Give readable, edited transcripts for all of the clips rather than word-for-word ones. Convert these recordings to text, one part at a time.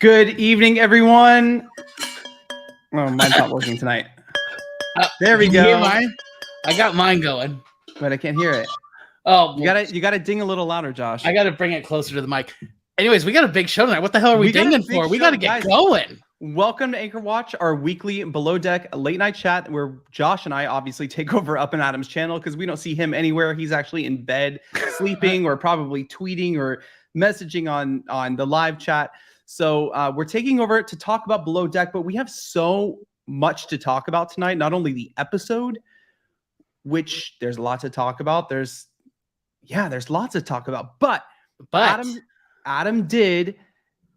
Good evening, everyone. Oh, mine's not working tonight. There we Can you go. hear mine? I got mine going. But I can't hear it. Oh, You gotta ding a little louder, Josh. I gotta bring it closer to the mic. Anyways, we got a big show tonight. What the hell are we got a dinging big for? We show, gotta get guys. going. Welcome to Anchor Watch, our weekly below deck late night chat where Josh and I obviously take over Up and Adam's channel because we don't see him anywhere. He's actually in bed sleeping or probably tweeting or messaging on the live chat. So we're taking over to talk about below deck, but we have so much to talk about tonight. Not only the episode, which there's a lot to talk about. There's lots to talk about, but Adam did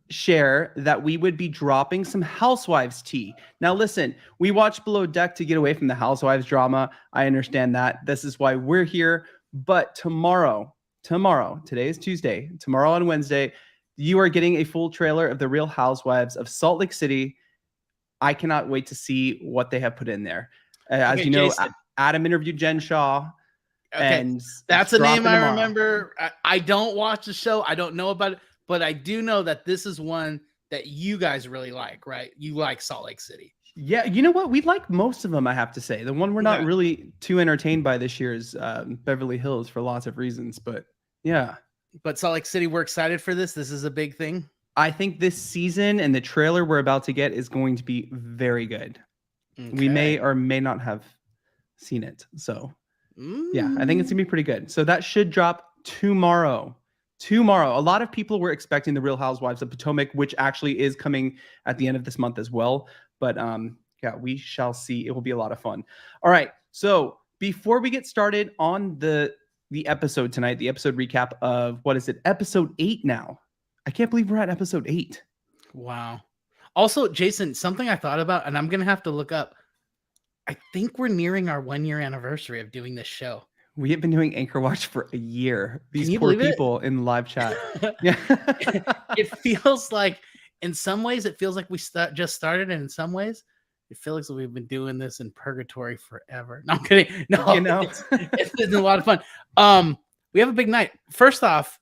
share that we would be dropping some Housewives tea. Now listen, we watched Below Deck to get away from the Housewives drama. I understand that. This is why we're here. But tomorrow, today is Tuesday, tomorrow on Wednesday, you are getting a full trailer of the Real Housewives of Salt Lake City. I cannot wait to see what they have put in there. As you know, Jason. Adam interviewed Jen Shaw. Okay, and that's a name I tomorrow. remember. I don't watch the show. I don't know about it, but I do know that this is one that you guys really like, right? You like Salt Lake City. Yeah, you know what? We like most of them, I have to say. The one we're not really too entertained by this year is Beverly Hills for lots of reasons, but yeah. But Salt Lake City, we're excited for this. This is a big thing. I think this season and the trailer we're about to get is going to be very good. Okay. We may or may not have seen it. So yeah, I think it's gonna be pretty good. So that should drop tomorrow. A lot of people were expecting the Real Housewives of Potomac, which actually is coming at the end of this month as well. But yeah, we shall see. It will be a lot of fun. All right. So before we get started on the episode tonight, the episode recap of what is it? Episode 8 now. I can't believe we're at episode 8. Wow. Also, Jason, something I thought about, and I'm gonna have to look up. I think we're nearing our 1-year anniversary of doing this show. We have been doing Anchor Watch for a year. These poor people in the live chat. Yeah. It feels like, in some ways, it feels like we just started, and in some ways, it feels like we've been doing this in purgatory forever. No, I'm kidding. No, you know, it's been a lot of fun. We have a big night. First off,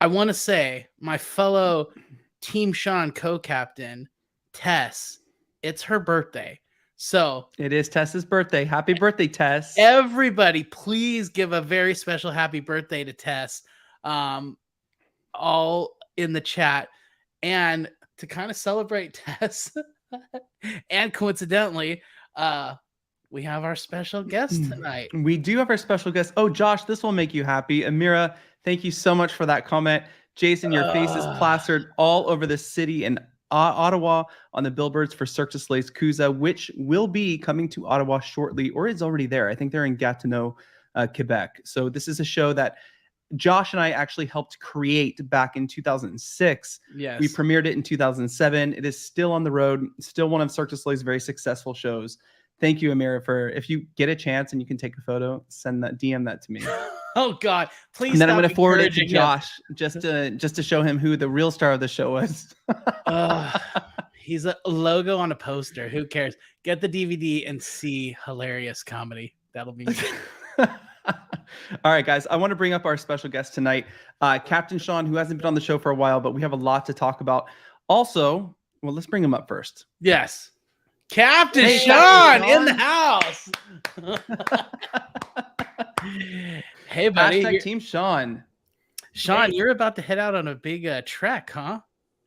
I want to say my fellow Team Sean co-captain, Tess, it's her birthday. So it is Tess's birthday. Happy birthday, Tess. Everybody, please give a very special happy birthday to Tess. All in the chat. And to kind of celebrate Tess, and coincidentally, we have our special guest tonight. We do have our special guest. Oh, Josh, this will make you happy. Amira, thank you so much for that comment. Jason, your face is plastered all over the city and Ottawa on the billboards for Cirque du Soleil's Cusa, which will be coming to Ottawa shortly, or is already there. I think they're in Gatineau, Quebec. So this is a show that Josh and I actually helped create back in 2006. Yes. We premiered it in 2007. It is still on the road, still one of Cirque du Soleil's very successful shows. Thank you, Amira, for if you get a chance and you can take a photo, DM that to me. Oh God, please. And then I'm going to forward it to Josh just to show him who the real star of the show was. He's a logo on a poster. Who cares? Get the DVD and see hilarious comedy. That'll be me. All right, guys. I want to bring up our special guest tonight, Captain Sean, who hasn't been on the show for a while, but we have a lot to talk about. Also, well, let's bring him up first. Yes. Captain Sean in the house. Hey, buddy. Hashtag Team Sean. Sean, you're about to head out on a big trek, huh?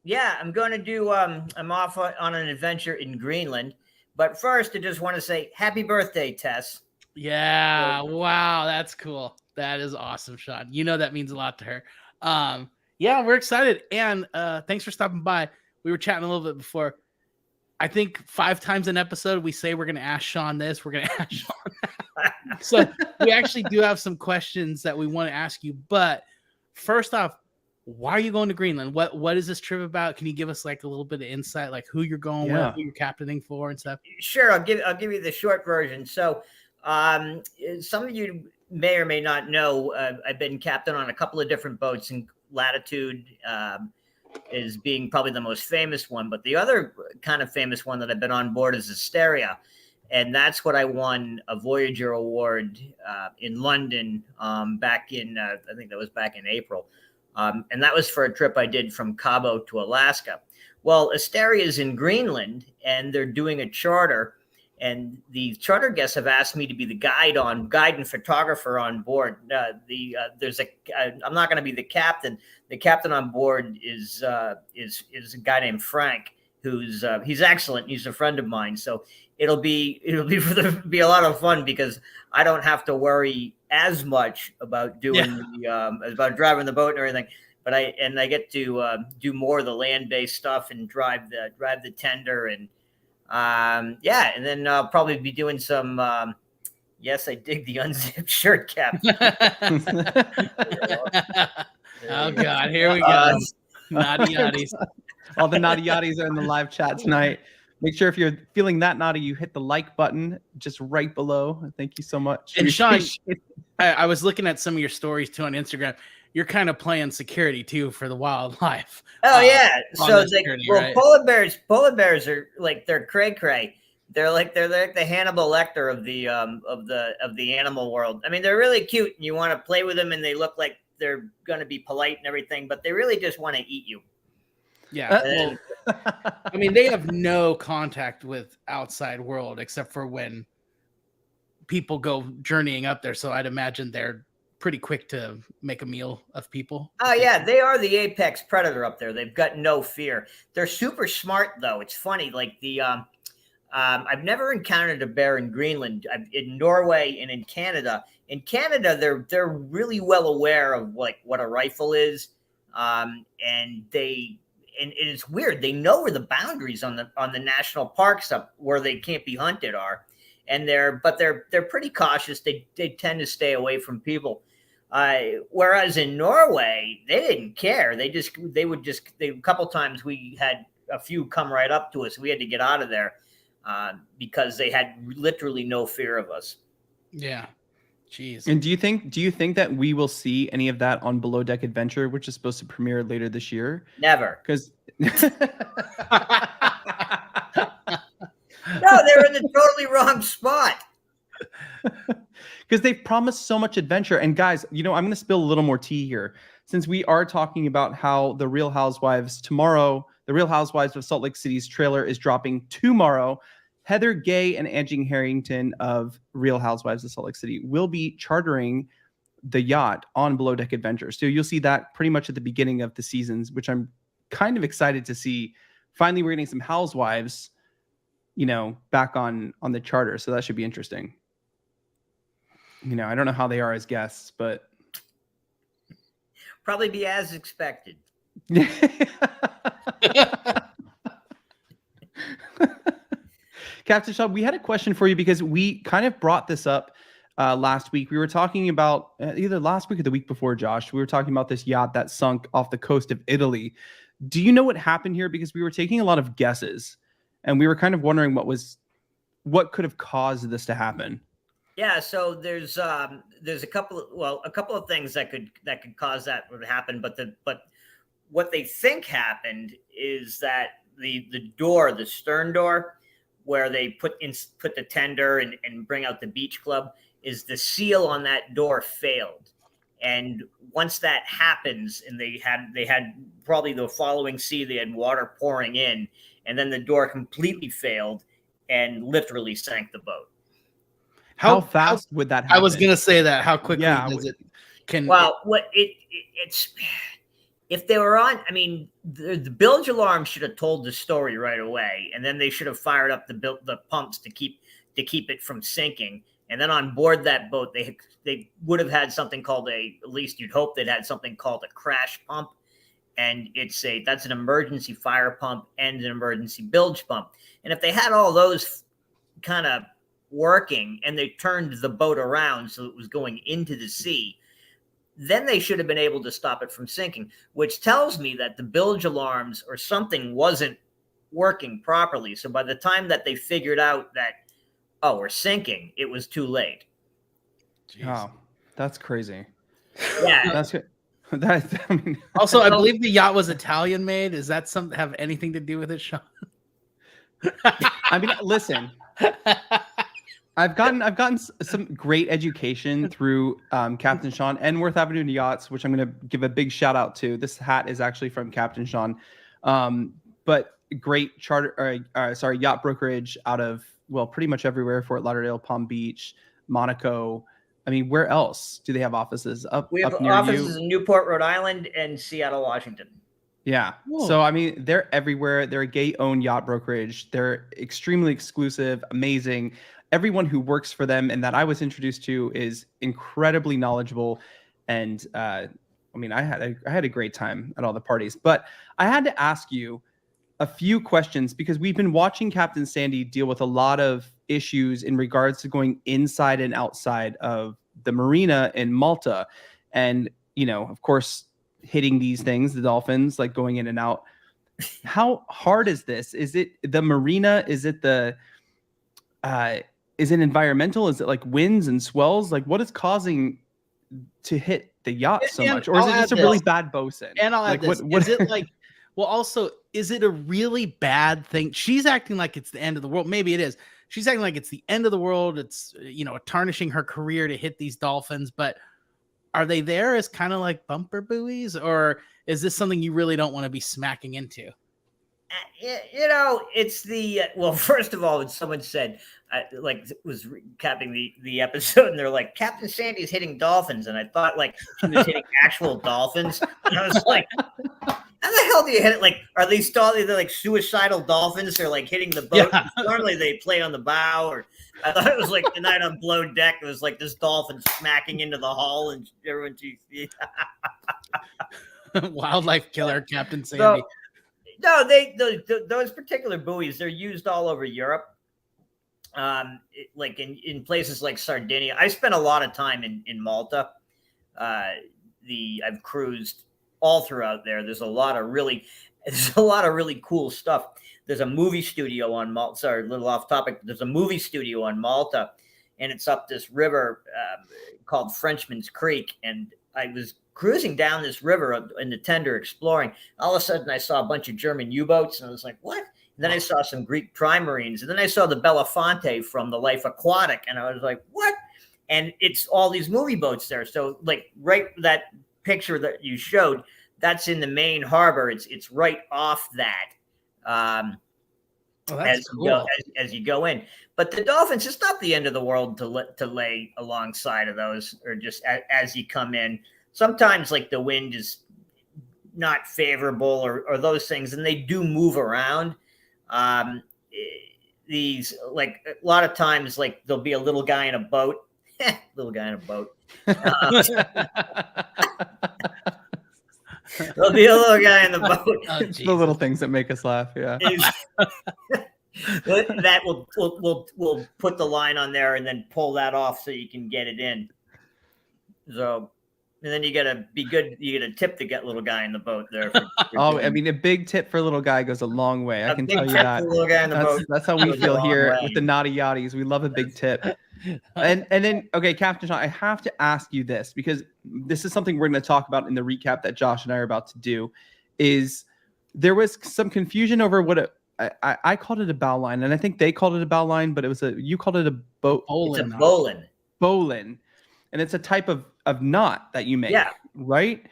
Yeah, I'm going to do, I'm off on an adventure in Greenland. But first, I just want to say happy birthday, Tess. Yeah. Wow. That's cool. That is awesome, Sean. You know that means a lot to her. Yeah, we're excited. And thanks for stopping by. We were chatting a little bit before. I think 5 times an episode, we say we're going to ask Sean this. We're going to ask Sean that. So we actually do have some questions that we want to ask you. But first off, why are you going to Greenland? What is this trip about? Can you give us like a little bit of insight, like who you're going with, who you're captaining for and stuff? Sure. I'll give you the short version. So some of you may or may not know, I've been captain on a couple of different boats, and Latitude is being probably the most famous one. But the other kind of famous one that I've been on board is Asteria. And that's what I won a Voyager Award in London back in, I think that was back in April. And that was for a trip I did from Cabo to Alaska. Well, Asteria is in Greenland, and they're doing a charter. And the charter guests have asked me to be the guide and photographer on board. I'm not going to be the captain. The captain on board is a guy named Frank, he's excellent. He's a friend of mine. So it'll be a lot of fun because I don't have to worry as much about doing about driving the boat and everything. But I get to do more of the land-based stuff and drive the tender and. And then I'll probably be doing some. Yes, I dig the unzipped shirt cap. Oh God, here we go. Naughty yachties. All the naughty yachties are in the live chat tonight. Make sure if you're feeling that naughty, you hit the like button just right below. Thank you so much. And Sean, I was looking at some of your stories too on Instagram. You're kind of playing security too for the wildlife. Oh yeah. So right? polar bears are like they're cray. They're like the Hannibal Lecter of the animal world. I mean, they're really cute and you want to play with them and they look like they're going to be polite and everything, but they really just want to eat you. Yeah. I mean, they have no contact with outside world except for when people go journeying up there. So I'd imagine they're pretty quick to make a meal of people. Oh yeah, they are the apex predator up there. They've got no fear. They're super smart though. It's funny, like I've never encountered a bear in Greenland. In Norway and in Canada. In Canada, they're really well aware of like what a rifle is, and it's weird. They know where the boundaries on the national parks up where they can't be hunted are, and they're pretty cautious. They tend to stay away from people. Whereas in Norway, they didn't care. A couple times we had a few come right up to us. We had to get out of there because they had literally no fear of us. Yeah. Jeez. And do you think that we will see any of that on Below Deck Adventure, which is supposed to premiere later this year? Never. Because no, they're in the totally wrong spot. Because they've promised so much adventure. And guys, I'm going to spill a little more tea here. Since we are talking about how the Real Housewives of Salt Lake City's trailer is dropping tomorrow, Heather Gay and Angie Harrington of Real Housewives of Salt Lake City will be chartering the yacht on Below Deck Adventure. So you'll see that pretty much at the beginning of the seasons, which I'm kind of excited to see. Finally, we're getting some housewives, back on the charter. So that should be interesting. I don't know how they are as guests, but probably be as expected. Captain Shaw, we had a question for you because we kind of brought this up last week. We were talking about either last week or the week before, Josh. We were talking about this yacht that sunk off the coast of Italy. Do you know what happened here? Because we were taking a lot of guesses and we were kind of wondering what could have caused this to happen. Yeah, so there's a couple of things that could cause that to happen, but what they think happened is that the stern door, where they put the tender and bring out the beach club, is the seal on that door failed, and once that happens, and they had probably the following sea, they had water pouring in, and then the door completely failed and literally sank the boat. How fast would that happen? I was going to say that. How quickly does it? It's if they were on, I mean, the bilge alarm should have told the story right away, and then they should have fired up the pumps to keep it from sinking. And then on board that boat, they would have had something called at least you'd hope they'd had something called a crash pump, and that's an emergency fire pump and an emergency bilge pump. And if they had all those kind of working and they turned the boat around so it was going into the sea, then they should have been able to stop it from sinking, which tells me that the bilge alarms or something wasn't working properly. So by the time that they figured out that, we're sinking, it was too late. Jeez. Oh, that's crazy. Yeah. That's good. Also, I believe the yacht was Italian made. Does that have anything to do with it, Sean? I mean, listen. I've gotten some great education through Captain Sean and Worth Avenue Yachts, which I'm going to give a big shout out to. This hat is actually from Captain Sean, but great yacht brokerage out of pretty much everywhere: Fort Lauderdale, Palm Beach, Monaco. I mean, where else do they have offices? We have up near offices you? in Newport, Rhode Island, and Seattle, Washington. Yeah. Whoa. So, I mean, they're everywhere. They're a gay-owned yacht brokerage. They're extremely exclusive, amazing. Everyone who works for them and that I was introduced to is incredibly knowledgeable. And I mean, I had a great time at all the parties. But I had to ask you a few questions because we've been watching Captain Sandy deal with a lot of issues in regards to going inside and outside of the marina in Malta. And, of course, hitting these things, the dolphins, like going in and out. How hard is this? Is it the marina? Is it is it environmental? Is it like winds and swells? Like what is causing to hit the yacht so much? Or is it just a really bad bosun? And I'll like add this. Is it like, well, also, is it a really bad thing? She's acting like it's the end of the world. Maybe it is. She's acting like it's the end of the world. It's, tarnishing her career to hit these dolphins, but are they there as kind of like bumper buoys, or is this something you really don't want to be smacking into? It's the first of all, when someone said, was recapping the episode, and they're like, Captain Sandy's hitting dolphins, and I thought like she was hitting actual dolphins, and I was like, how the hell do you hit it? Like, are these they're like suicidal dolphins? They're like hitting the boat. Yeah. Normally they play on the bow, or I thought it was like the night on Below Deck. It was like this dolphin smacking into the hull, and everyone. Wildlife killer, Captain Sandy. No, those particular buoys, they're used all over Europe. Like in places like Sardinia. I spent a lot of time in Malta. I've cruised all throughout there. There's a lot of really cool stuff. There's a movie studio on Malta. Sorry, a little off topic. But there's a movie studio on Malta, and it's up this river called Frenchman's Creek. And I was cruising down this river in the tender exploring. All of a sudden, I saw a bunch of German U-boats, and I was like, what? And then I saw some Greek trimarines, and then I saw the Belafonte from the Life Aquatic, and I was like, what? And it's all these movie boats there. So, like, right, that picture that you showed, that's in the main harbor. It's right off that. That's cool. As you go in. But the dolphins, it's not the end of the world to lay alongside of those, or just as you come in. Sometimes like the wind is not favorable or those things, and they do move around. These, like, a lot of times, like, there'll be a little guy in a boat. Little guy in a boat. There'll be a little guy in the boat. It's the little things that make us laugh. Yeah. That we'll put the line on there and then pull that off so you can get it in. So, and then you gotta be good. You gotta tip the little guy in the boat there. I mean, a big tip for a little guy goes a long way. I can tell you that. Little guy in the boat that's how we feel here with the Naughty Yachties. We love a big tip. And then, okay, Captain Sean, I have to ask you this, because this is something we're going to talk about in the recap that Josh and I are about to do. Is there was some confusion over what I called it a bow line, and I think they called it a bow line, but you called it a boat. It's a bowline. Bowline. And it's a type of knot that you make, yeah, right?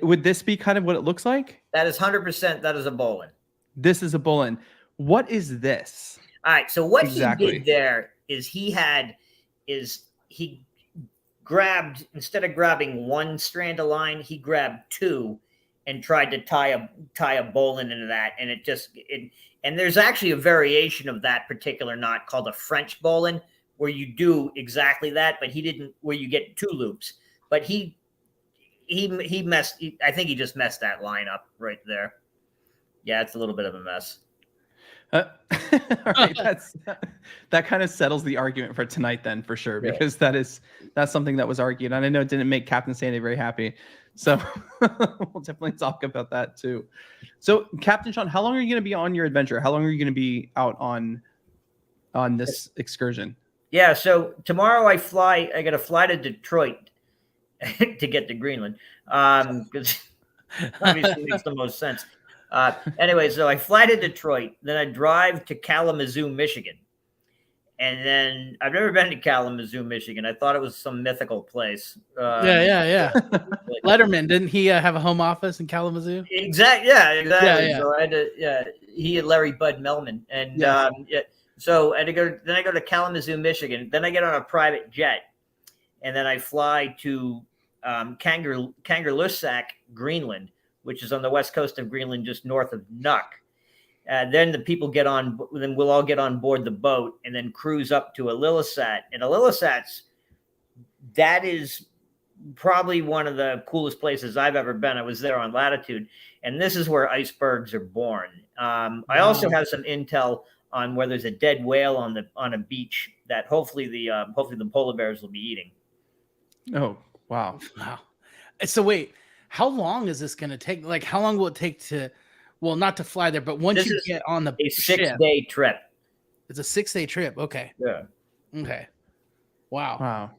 Would this be kind of what it looks like? That is 100%. That is a bowline. This is a bowline. What is this? All right. So what he did there is he grabbed, instead of grabbing one strand of line, he grabbed two and tried to tie a bowline into that. And and there's actually a variation of that particular knot called a French bowline, where you do exactly that, but he didn't, where you get two loops. But he messed, I think he just messed that line up right there. Yeah, it's a little bit of a mess. All right, that kind of settles the argument for tonight then, for sure, because that's something that was argued, and I know it didn't make Captain Sandy very happy. So we'll definitely talk about that too. So, Captain Sean, how long are you going to be on your adventure? How long are you going to be out on this excursion? Yeah, so tomorrow I got to fly to Detroit to get to Greenland, because obviously it makes the most sense. Anyway, so I fly to Detroit, then I drive to Kalamazoo, Michigan. And then I've never been to Kalamazoo, Michigan. I thought it was some mythical place. Yeah. Letterman, didn't he have a home office in Kalamazoo? Exactly. Yeah, exactly. Yeah. So I had to, he and Larry Bud Melman. And Yes. so I had to go, then I go to Kalamazoo, Michigan. Then I get on a private jet. And then I fly to Kangerlussuaq, Greenland, which is on the west coast of Greenland, just north of Nuuk. Then the people get on, then we'll all get on board the boat and then cruise up to Illilasat. And that is probably one of the coolest places I've ever been. I was there on Latitude, and this is where icebergs are born. I also have some intel on where there's a dead whale on a beach that hopefully the polar bears will be eating. Oh, wow. So wait, how long is this going to take? Like, how long will it take to, well, not to fly there, but once you get on the ship, 6-day trip. It's a 6-day trip. Okay. Yeah. Okay. Wow. Wow.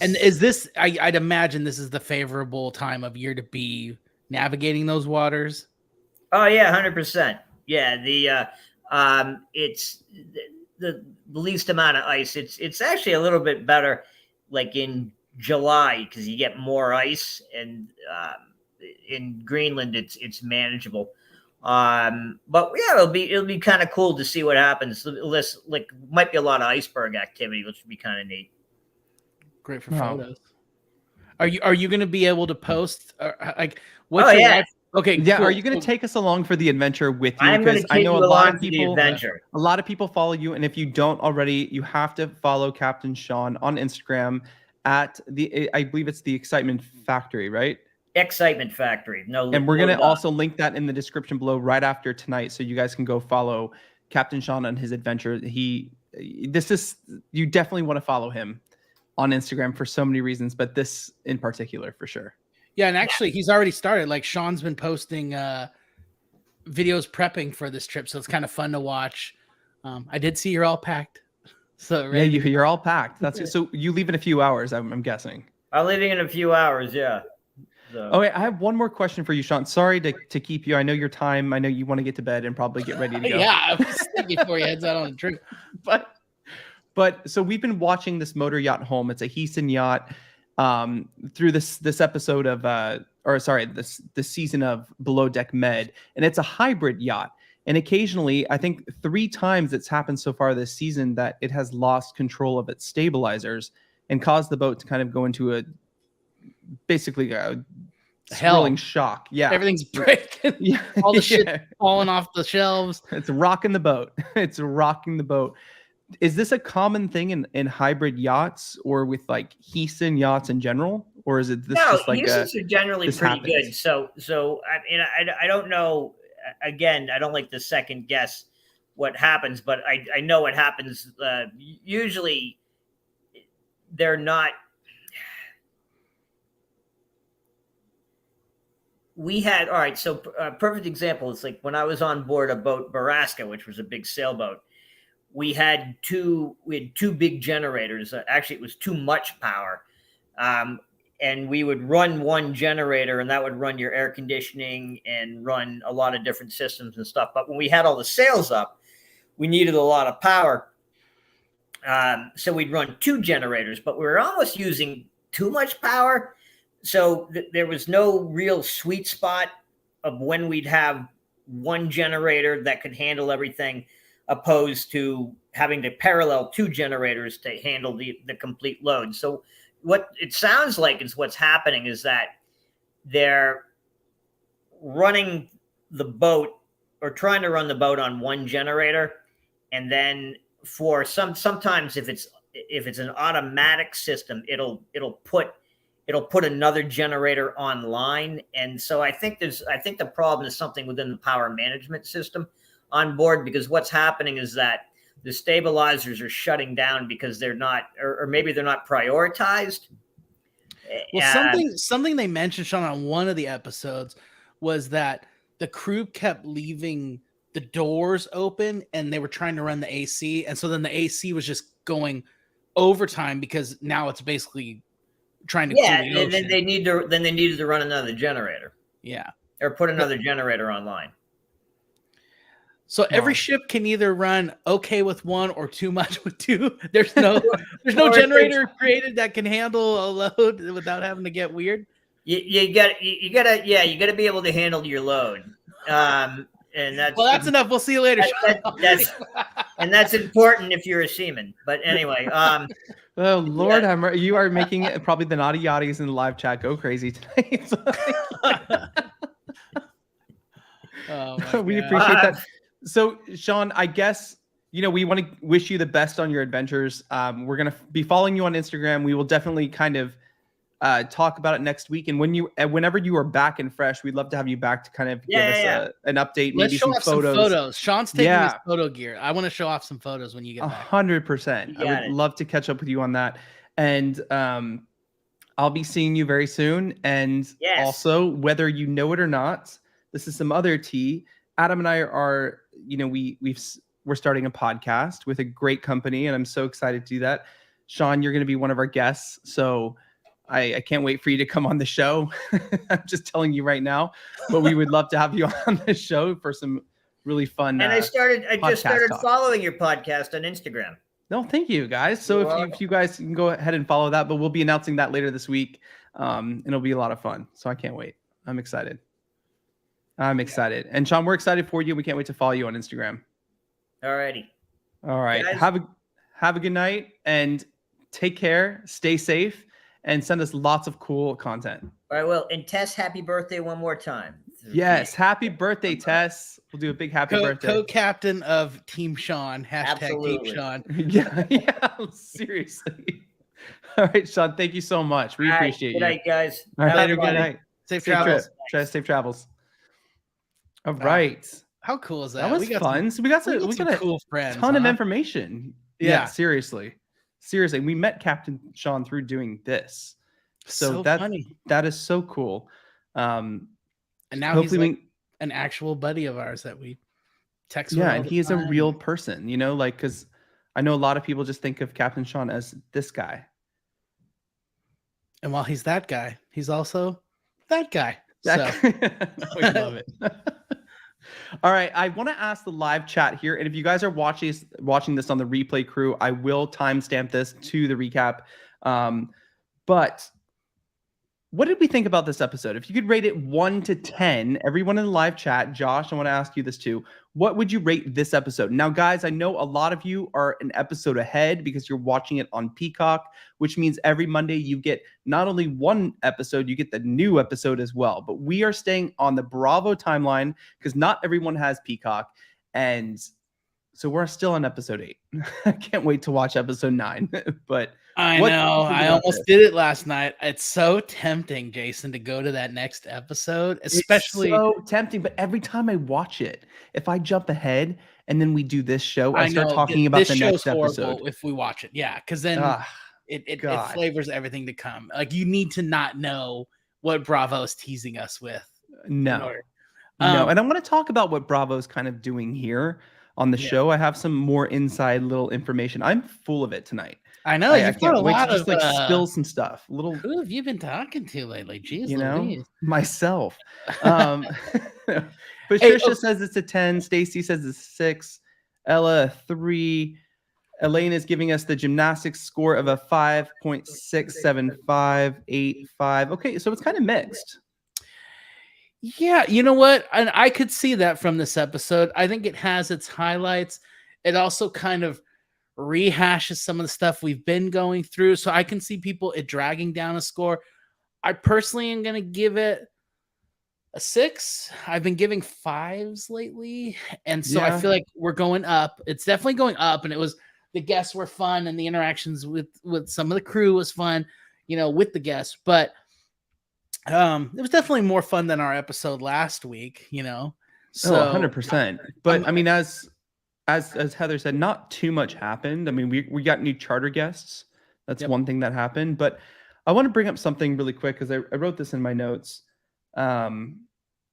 And is this, I'd imagine this is the favorable time of year to be navigating those waters. Oh yeah. 100%. Yeah. It's the least amount of ice. It's actually a little bit better like in July, because you get more ice, and in Greenland it's manageable. But yeah, it'll be kind of cool to see what happens. This might be a lot of iceberg activity, which would be kind of neat. Great for photos. Are you going to be able to post what's your life? Okay. Yeah. Cool. Are you going to take us along for the adventure with you? I'm going to take you along for the adventure. A lot of people follow you, and if you don't already, you have to follow Captain Sean on Instagram at I believe it's the Excitement Factory, right? Excitement Factory. No, and we're going to also link that in the description below right after tonight, so you guys can go follow Captain Sean on his adventure. You definitely want to follow him on Instagram for so many reasons, but this in particular for sure. Yeah, and actually he's already started. Like, Sean's been posting videos prepping for this trip, so it's kind of fun to watch. I did see you're all packed. So yeah, you're all packed. That's it. So you leave in a few hours, I'm guessing. I'm leaving in a few hours, yeah. So. Oh, wait, I have one more question for you, Sean. Sorry to keep you. I know your time. I know you want to get to bed and probably get ready to go. Yeah, I was thinking before you heads out on the trip. But so we've been watching this motor yacht home. It's a Heeson yacht through this episode of this season of Below Deck Med, and it's a hybrid yacht. And occasionally, I think 3 times it's happened so far this season that it has lost control of its stabilizers and caused the boat to kind of go into basically a swirling shock. Yeah, everything's breaking. Yeah, all the shit falling off the shelves. It's rocking the boat. It's rocking the boat. Is this a common thing in hybrid yachts or with like Heeson yachts in general, or is it this? No, just like Heesons are generally pretty good. So I mean, I don't know. Again, I don't like to second guess what happens, but I know what happens. Usually, they're not. We had so perfect example. It's like when I was on board a boat, Baraska, which was a big sailboat. We had two big generators. Actually, it was too much power. And we would run one generator, and that would run your air conditioning and run a lot of different systems and stuff. But when we had all the sails up, we needed a lot of power. So we'd run 2 generators, but we were almost using too much power. So there was no real sweet spot of when we'd have one generator that could handle everything, opposed to having to parallel 2 generators to handle the complete load. So what it sounds like is what's happening is that they're running the boat or trying to run the boat on one generator. And then for sometimes if it's an automatic system, it'll put another generator online. And so I think the problem is something within the power management system on board, because what's happening is that the stabilizers are shutting down because they're not, or maybe they're not prioritized. Well, something they mentioned, Sean, on one of the episodes was that the crew kept leaving the doors open and they were trying to run the AC. And so then the AC was just going overtime because now it's basically trying to cool the ocean. Then they needed to run another generator. Yeah. Or put another generator online. So every on. ship can either run okay with one or too much with two. There's no Or generator created that can handle a load without having to get weird. You gotta be able to handle your load. And That's enough. We'll see you later. That's important if you're a seaman. But anyway, oh Lord, you are making it probably the naughty yachties in the live chat go crazy tonight. We appreciate that. So Sean, I guess we want to wish you the best on your adventures. We're gonna be following you on Instagram. We will definitely kind of talk about it next week, and whenever you are back and fresh, we'd love to have you back to kind of give us an update. Let's maybe show some off photos. some photos. Sean's taking his photo gear. I want to show off some photos when you get back. 100%. I would love to catch up with you on that, and I'll be seeing you very soon. And also, whether you know it or not, this is some other tea. Adam and I are, we're starting a podcast with a great company, and I'm so excited to do that. Sean, you're going to be one of our guests, so I can't wait for you to come on the show. I'm just telling you right now, but we would love to have you on the show for some really fun. And I just started following your podcast on Instagram. No, thank you guys. So if you guys can go ahead and follow that, but we'll be announcing that later this week. And it'll be a lot of fun. So I can't wait. I'm excited. And Sean, we're excited for you. We can't wait to follow you on Instagram. All righty. All right. Guys, have a good night and take care. Stay safe and send us lots of cool content. All right. Well, and Tess, happy birthday one more time. Yes. Happy birthday, Tess. We'll do a big happy birthday. Co-captain of Team Sean. #Team Sean. Yeah. Seriously. All right, Sean. Thank you so much. We appreciate you. Good night, guys. All right, later. Good night. Safe travels. Safe travels. All right. How cool is that? That was fun. So we got a cool friends, ton of information. Yeah, seriously. We met Captain Sean through doing this. So funny. That is so cool. And now he's an actual buddy of ours that we text. Yeah, and he is a real person, because I know a lot of people just think of Captain Sean as this guy. And while he's that guy, he's also that guy. We love it. All right, I want to ask the live chat here, and if you guys are watching this on the replay crew, I will timestamp this to the recap. But what did we think about this episode? If you could rate it 1 to 10, everyone in the live chat, Josh, I want to ask you this too. What would you rate this episode? Now, guys, I know a lot of you are an episode ahead because you're watching it on Peacock, which means every Monday you get not only one episode, you get the new episode as well. But we are staying on the Bravo timeline because not everyone has Peacock. And so we're still on episode 8. I can't wait to watch episode 9. But I know. I almost did it last night. It's so tempting, Jason, to go to that next episode, especially. It's so tempting, but every time I watch it, if I jump ahead and then we do this show, I start talking about the next episode. If we watch it, yeah, because then it flavors everything to come. Like, you need to not know what Bravo's teasing us with. No. And I'm going to talk about what Bravo's kind of doing here on the show. I have some more inside little information. I'm full of it tonight. I know. I can't wait to just spill some stuff. Who have you been talking to lately? Jeez, Louise. Myself. Patricia says it's a 10. Stacy says it's 6. Ella, 3. Elaine is giving us the gymnastics score of a 5.67585. Okay, so it's kind of mixed. Yeah, you know what? And I could see that from this episode. I think it has its highlights. It also kind of rehashes some of the stuff we've been going through. So I can see people dragging down a score. I personally am going to give it a 6. I've been giving 5s lately. And so I feel like we're going up. It's definitely going up. And the guests were fun and the interactions with some of the crew was fun, with the guests. But it was definitely more fun than our episode last week, So 100%. But I mean, as Heather said, not too much happened. I mean, we got new charter guests. That's one thing that happened. But I want to bring up something really quick because I wrote this in my notes. And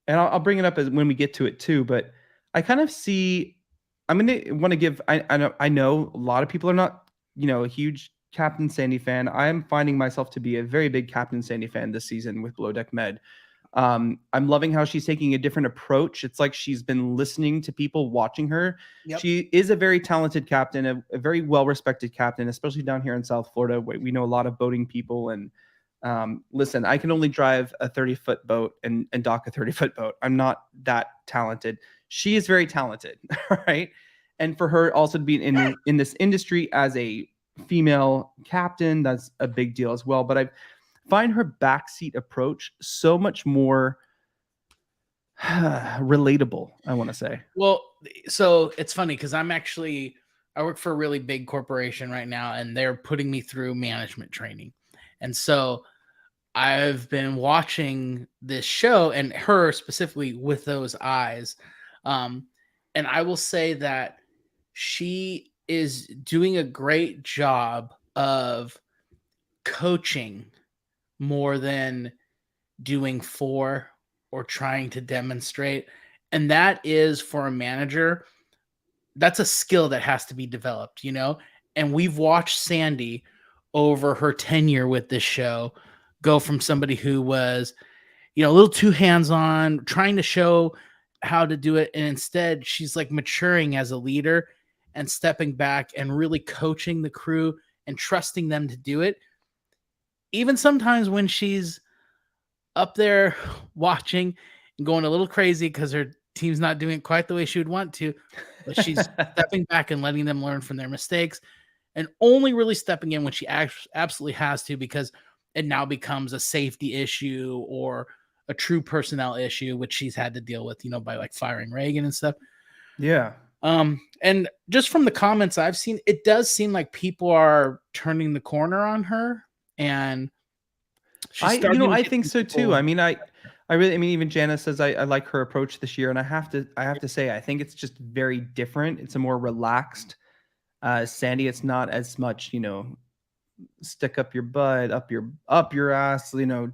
I'll bring it up when we get to it too. But I kind of see, I'm going to want to give, I know a lot of people are not, a huge Captain Sandy fan. I am finding myself to be a very big Captain Sandy fan this season with Below Deck Med. I'm loving how she's taking a different approach. It's like she's been listening to people watching her. Yep. She is a very talented captain, a very well-respected captain, especially down here in South Florida. We know a lot of boating people. And listen, I can only drive a 30-foot boat and dock a 30-foot boat. I'm not that talented. She is very talented, right? And for her also to be in this industry as a female captain, that's a big deal as well. But I find her backseat approach so much more relatable, I want to say. Well, so it's funny because I work for a really big corporation right now, and they're putting me through management training. And so I've been watching this show and her specifically with those eyes. And I will say that she is doing a great job of coaching more than doing for or trying to demonstrate. And that is, for a manager, that's a skill that has to be developed, you know? And we've watched Sandy over her tenure with this show go from somebody who was, you know, a little too hands-on, trying to show how to do it. And instead she's like maturing as a leader and stepping back and really coaching the crew and trusting them to do it. Even sometimes when she's up there watching and going a little crazy because her team's not doing it quite the way she would want to, but she's stepping back and letting them learn from their mistakes, and only really stepping in when she absolutely has to, because it now becomes a safety issue or a true personnel issue, which she's had to deal with, you know, by like firing Reagan and stuff. Yeah. And just from the comments I've seen, it does seem like people are turning the corner on her, and I think so too. I mean, even Janice says I like her approach this year, and I have to say, I think it's just very different. It's a more relaxed Sandy. It's not as much, you know, stick up your butt, up your ass, you know,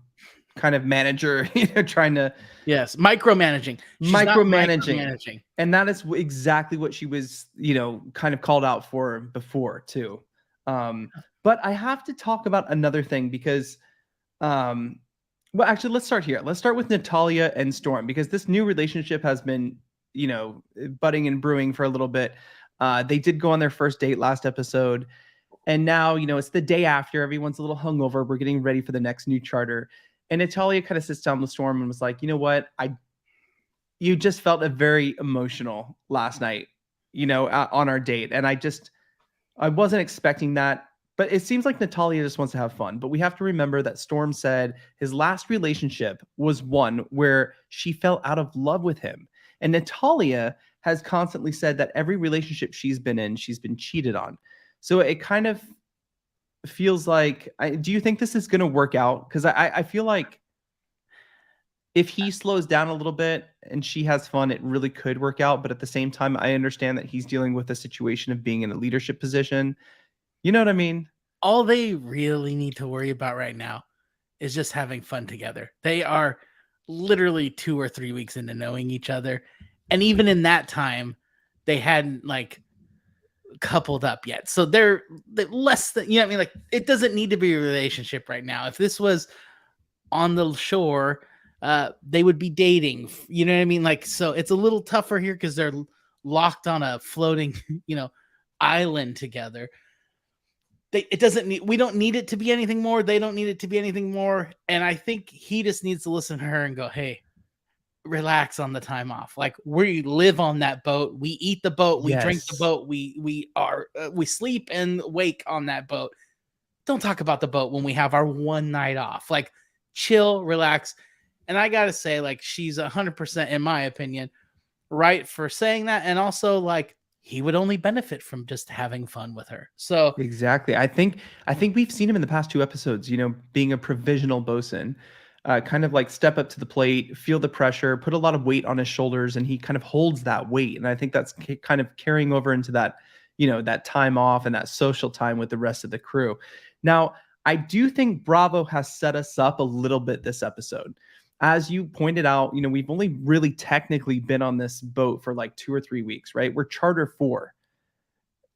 kind of manager, you know, trying to micromanaging. She's micromanaging. And that is exactly what she was, you know, kind of called out for before too. But I have to talk about another thing because well, actually, let's start here. Let's start with Natalia and Storm, because this new relationship has been, you know, budding and brewing for a little bit. They did go on their first date last episode, and now, you know, it's the day after. Everyone's a little hungover. We're getting ready for the next new charter. And Natalia kind of sits down with Storm and was like, you know what? You just felt very emotional last night, you know, on our date. And I wasn't expecting that. But it seems like Natalia just wants to have fun. But we have to remember that Storm said his last relationship was one where she fell out of love with him. And Natalia has constantly said that every relationship she's been in, she's been cheated on. So it kind of feels like, do you think this is going to work out? Because I feel like if he slows down a little bit and she has fun, it really could work out. But at the same time, I understand that he's dealing with a situation of being in a leadership position. You know what I mean? All they really need to worry about right now is just having fun together. They are literally 2 or 3 weeks into knowing each other. And even in that time, they hadn't like coupled up yet. So they're less than, you know what I mean? Like, it doesn't need to be a relationship right now. If this was on the shore, they would be dating, you know what I mean? Like, so it's a little tougher here because they're locked on a floating, you know, island together. We don't need it to be anything more. They don't need it to be anything more. And I think he just needs to listen to her and go, hey, relax on the time off. Like, we live on that boat. We eat the boat. We drink the boat. We sleep and wake on that boat. Don't talk about the boat when we have our one night off. Like, chill, relax. And I got to say, like, she's 100%, in my opinion, right for saying that. And also, like, he would only benefit from just having fun with her. So exactly. I think we've seen him in the past 2 episodes, you know, being a provisional bosun, kind of like step up to the plate, feel the pressure, put a lot of weight on his shoulders, and he kind of holds that weight. And I think that's kind of carrying over into that, you know, that time off and that social time with the rest of the crew. Now, I do think Bravo has set us up a little bit this episode. As you pointed out, you know, we've only really technically been on this boat for like 2 or 3 weeks, right? We're charter 4.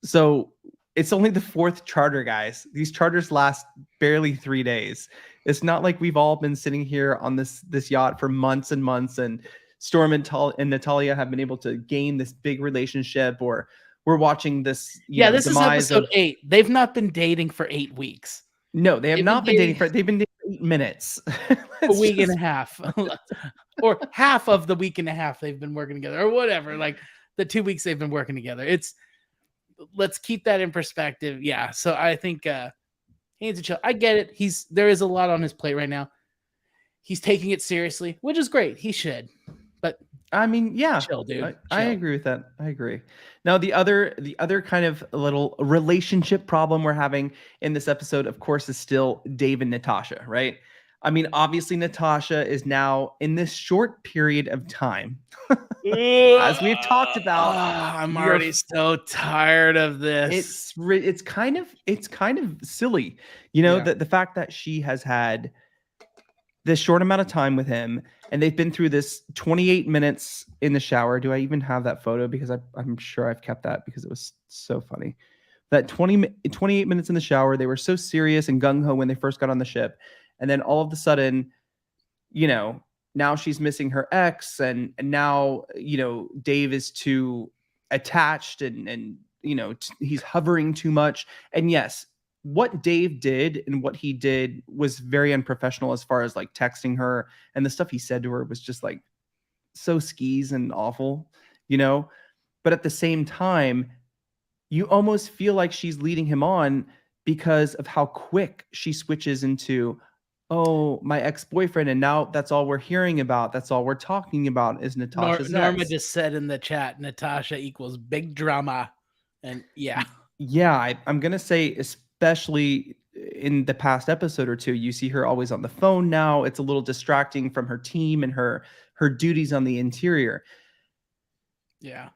So it's only the 4th charter, guys. These charters last barely 3 days. It's not like we've all been sitting here on this yacht for months and months, and Storm and Natalia have been able to gain this big relationship, or we're watching this. This is episode 8. They've not been dating for 8 weeks. No, they have not been dating for. They've been dating for 8 minutes. A week and a half, or half of the week and a half they've been working together, or whatever. Like the 2 weeks they've been working together. Let's keep that in perspective. Yeah. So I think he needs to chill. I get it. There is a lot on his plate right now. He's taking it seriously, which is great. He should. But I mean, yeah, chill, dude. I agree with that. I agree. Now, the other kind of little relationship problem we're having in this episode, of course, is still Dave and Natasha, right? I mean, obviously, Natasha is now in this short period of time, as we've talked about. I'm already so tired of this. It's kind of silly, the fact that she has had this short amount of time with him, and they've been through this 28 minutes in the shower. Do I even have that photo? Because I'm sure I've kept that because it was so funny. That 28 minutes in the shower, they were so serious and gung-ho when they first got on the ship. And then all of a sudden, now she's missing her ex, and now, Dave is too attached, and he's hovering too much. And yes, what Dave did and what he did was very unprofessional as far as like texting her, and the stuff he said to her was just like so skis and awful, but at the same time, you almost feel like she's leading him on because of how quick she switches into, oh, my ex-boyfriend, and now that's all we're hearing about. That's all we're talking about is Natasha's Norma ex. just said in the chat, Natasha equals big drama. And yeah, I'm gonna say, especially in the past episode or two, you see her always on the phone now. It's a little distracting from her team and her duties on the interior. Yeah.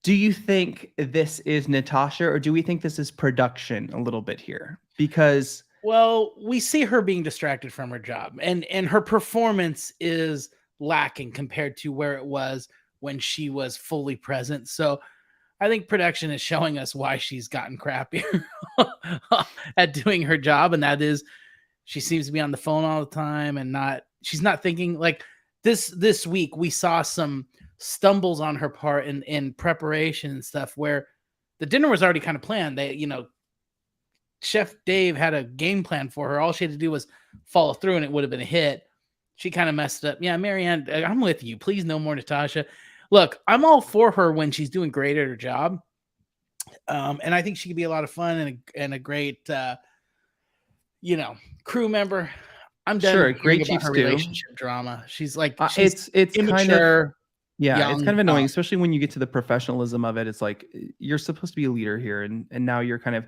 Do you think this is Natasha, or do we think this is production a little bit here? Because, well, we see her being distracted from her job, and her performance is lacking compared to where it was when she was fully present. So I think production is showing us why she's gotten crappier at doing her job. And that is, she seems to be on the phone all the time, and she's not thinking. Like this week, we saw some stumbles on her part in preparation and stuff, where the dinner was already kind of planned. Chef Dave had a game plan for her. All she had to do was follow through, and it would have been a hit. She kind of messed it up. Yeah, Marianne, I'm with you. Please, no more Natasha. Look, I'm all for her when she's doing great at her job. And I think she could be a lot of fun and a great, crew member. I'm done. Sure, great about her relationship drama. She's like, it's immature. Yeah, it's kind of annoying, especially when you get to the professionalism of it. It's like, you're supposed to be a leader here, and now you're kind of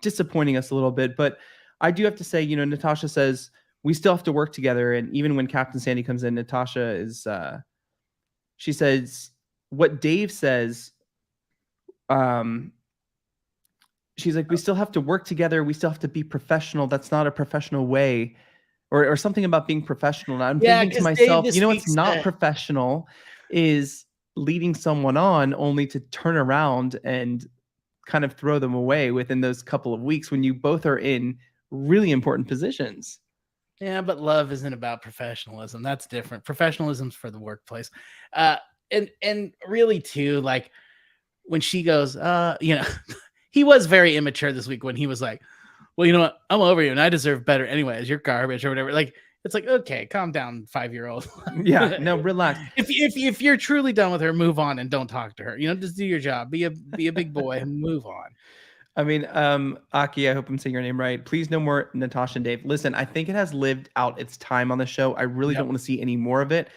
disappointing us a little bit. But I do have to say, Natasha says we still have to work together. And even when Captain Sandy comes in, Natasha is, she says what Dave says. She's like, we still have to work together. We still have to be professional. That's not a professional way, or something about being professional. And I'm thinking to myself, what's not professional is leading someone on only to turn around and kind of throw them away within those couple of weeks when you both are in really important positions. Yeah, but love isn't about professionalism. That's different. Professionalism's for the workplace. And really too, like when she goes, he was very immature this week when he was like, well, you know what? I'm over you and I deserve better anyways. You're garbage or whatever. Like, it's like, okay, calm down, 5-year-old. Yeah, no, relax. If you're truly done with her, move on and don't talk to her. Just do your job. Be a big boy and move on. I mean, Aki, I hope I'm saying your name right. Please, no more Natasha and Dave. Listen, I think it has lived out its time on the show. I really don't want to see any more of it.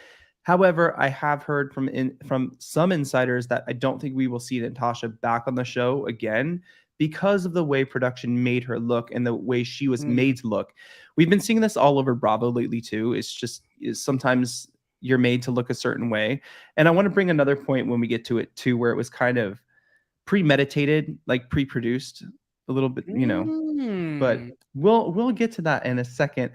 However, I have heard from some insiders that I don't think we will see Natasha back on the show again because of the way production made her look and the way she was made to look. We've been seeing this all over Bravo lately too. It's sometimes you're made to look a certain way. And I want to bring another point when we get to it too, where it was kind of premeditated, like pre-produced a little bit, but we'll get to that in a second.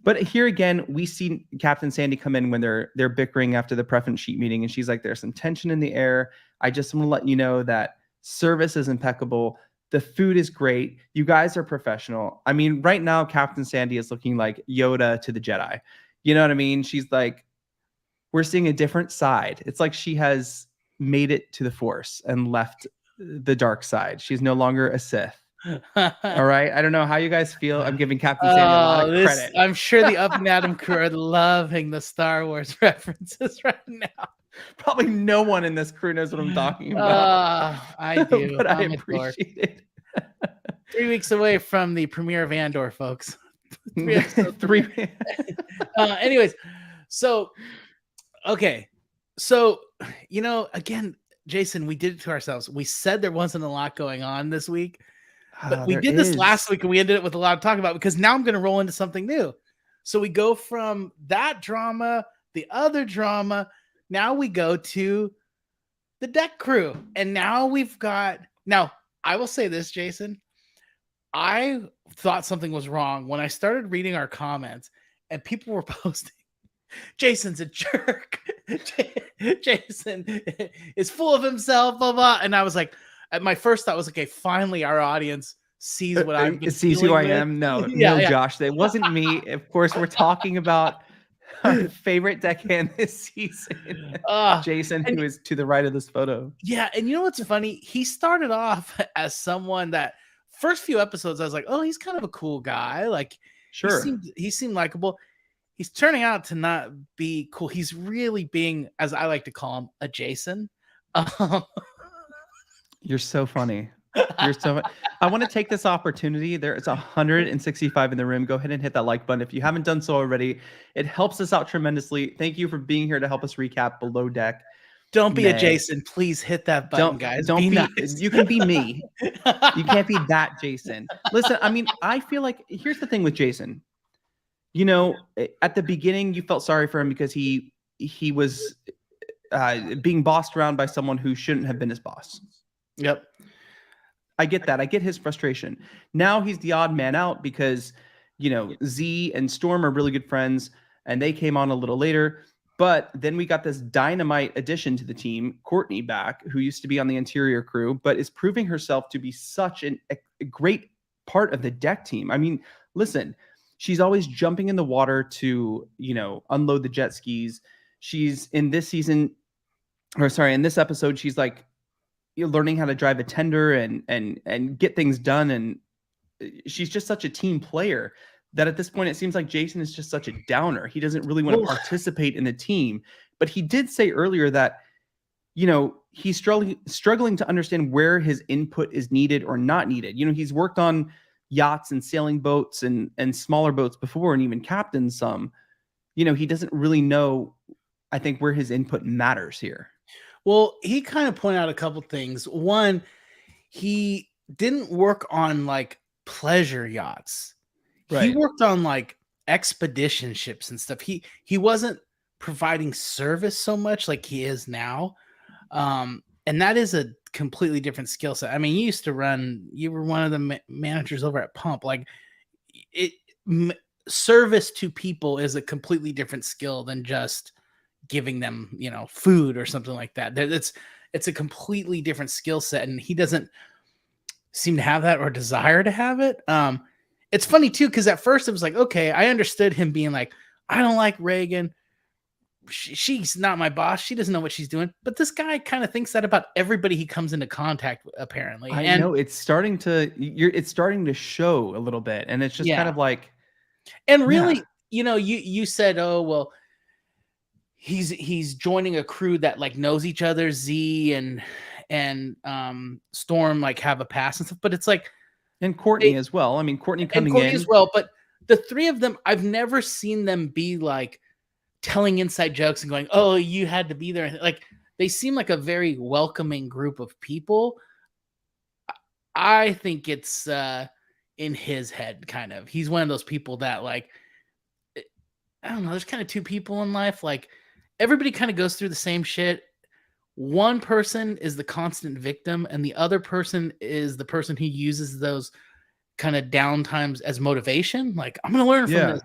But here again, we see Captain Sandy come in when they're bickering after the preference sheet meeting, and she's like, there's some tension in the air. I just want to let you know that service is impeccable. The food is great. You guys are professional. I mean, right now, Captain Sandy is looking like Yoda to the Jedi. You know what I mean? She's like, we're seeing a different side. It's like she has made it to the Force and left the dark side. She's no longer a Sith. All right. I don't know how you guys feel. I'm giving Captain Sandy a lot of credit. I'm sure the Up and Adam crew are loving the Star Wars references right now. Probably no one in this crew knows what I'm talking about. I do. But I appreciate it. 3 weeks away from the premiere of Andor, folks. Anyways, so okay. So, again, Jason, we did it to ourselves. We said there wasn't a lot going on this week. But we did this last week and we ended it with a lot to talk about because now I'm going to roll into something new. So we go from that drama, the other drama. Now we go to the deck crew. And now I will say this, Jason. I thought something was wrong when I started reading our comments and people were posting, Jason's a jerk. Jason is full of himself, blah, blah. And I was like, my first thought was, okay, finally our audience sees what I've been sees who I am. No, Josh, it wasn't me. Of course, we're talking about our favorite deckhand this season, Jason, who is to the right of this photo. Yeah, and you know what's funny? He started off as someone that first few episodes, I was like, oh, he's kind of a cool guy. Like, sure, he seemed likable. He's turning out to not be cool. He's really being, as I like to call him, a Jason. You're so funny. I want to take this opportunity. There is 165 in the room. Go ahead and hit that like button if you haven't done so already. It helps us out tremendously. Thank you for being here to help us recap Below Deck. Don't be a Jason. Please hit that button, guys. Don't be nice. You can be me. You can't be that Jason. Listen, I mean, I feel like here's the thing with Jason. At the beginning, you felt sorry for him because he was being bossed around by someone who shouldn't have been his boss. Yep. I get that. I get his frustration. Now he's the odd man out because, Z and Storm are really good friends and they came on a little later. But then we got this dynamite addition to the team, Courtney back, who used to be on the interior crew, but is proving herself to be such a great part of the deck team. I mean, listen, she's always jumping in the water to, unload the jet skis. She's in this episode, she's like, learning how to drive a tender and get things done. And she's just such a team player that at this point, it seems like Jason is just such a downer. He doesn't really want to participate in the team, but he did say earlier that, he's struggling to understand where his input is needed or not needed. He's worked on yachts and sailing boats and smaller boats before, and even captained some. He doesn't really know, I think, where his input matters here. Well, he kind of pointed out a couple things. One, he didn't work on like pleasure yachts. Right. He worked on like expedition ships and stuff. He wasn't providing service so much like he is now. And that is a completely different skill set. I mean, you were one of the managers over at Pump. Like service to people is a completely different skill than just giving them, food or something like that. It's a completely different skill set, and he doesn't seem to have that or desire to have it. It's funny too, because at first it was like, okay, I understood him being like, I don't like Reagan. She's not my boss. She doesn't know what she's doing. But this guy kind of thinks that about everybody he comes into contact with, apparently. I know it's starting to show a little bit, and it's just kind of like, and really, you said, oh well, he's joining a crew that like knows each other. Z and Storm like have a past and stuff, but it's like, and Courtney as well. I mean, Courtney coming in as well, but the three of them, I've never seen them be like telling inside jokes and going, "Oh, you had to be there." Like they seem like a very welcoming group of people. I think it's in his head, kind of. He's one of those people that like, I don't know. There's kind of two people in life. Like everybody kind of goes through the same shit. One person is the constant victim, and the other person is the person who uses those kind of down times as motivation. Like, I'm going to learn from this.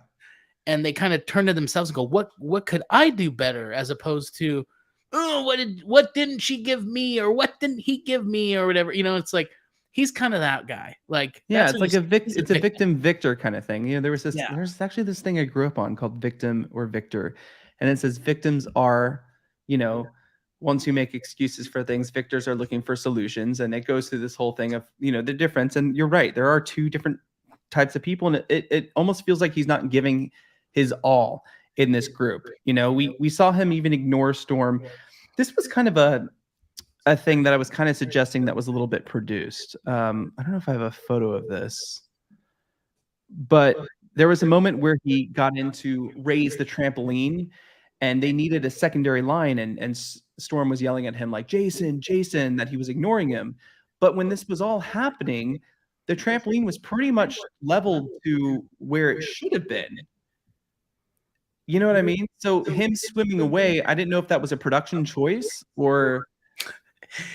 And they kind of turn to themselves and go, what could I do better? As opposed to, oh, what didn't she give me? Or what didn't he give me? Or whatever. It's like, he's kind of that guy. Like, Yeah, that's it's what like he's it's a victim victor kind of thing. You know, Yeah. there's actually this thing I grew up on called victim or victor. And it says victims are, you know, ones who make excuses for things. Victors are looking for solutions. And it goes through this whole thing of, you know, the difference. And you're right, there are two different types of people, and it almost feels like he's not giving his all in this group. You know, we saw him even ignore Storm. This was kind of a thing that I was kind of suggesting that was a little bit produced. I don't know if I have a photo of this, but there was a moment where he got in to raise the trampoline and they needed a secondary line, and Storm was yelling at him like, Jason, Jason, that he was ignoring him. But when this was all happening, the trampoline was pretty much leveled to where it should have been. You know what I mean? So him swimming away, I didn't know if that was a production choice or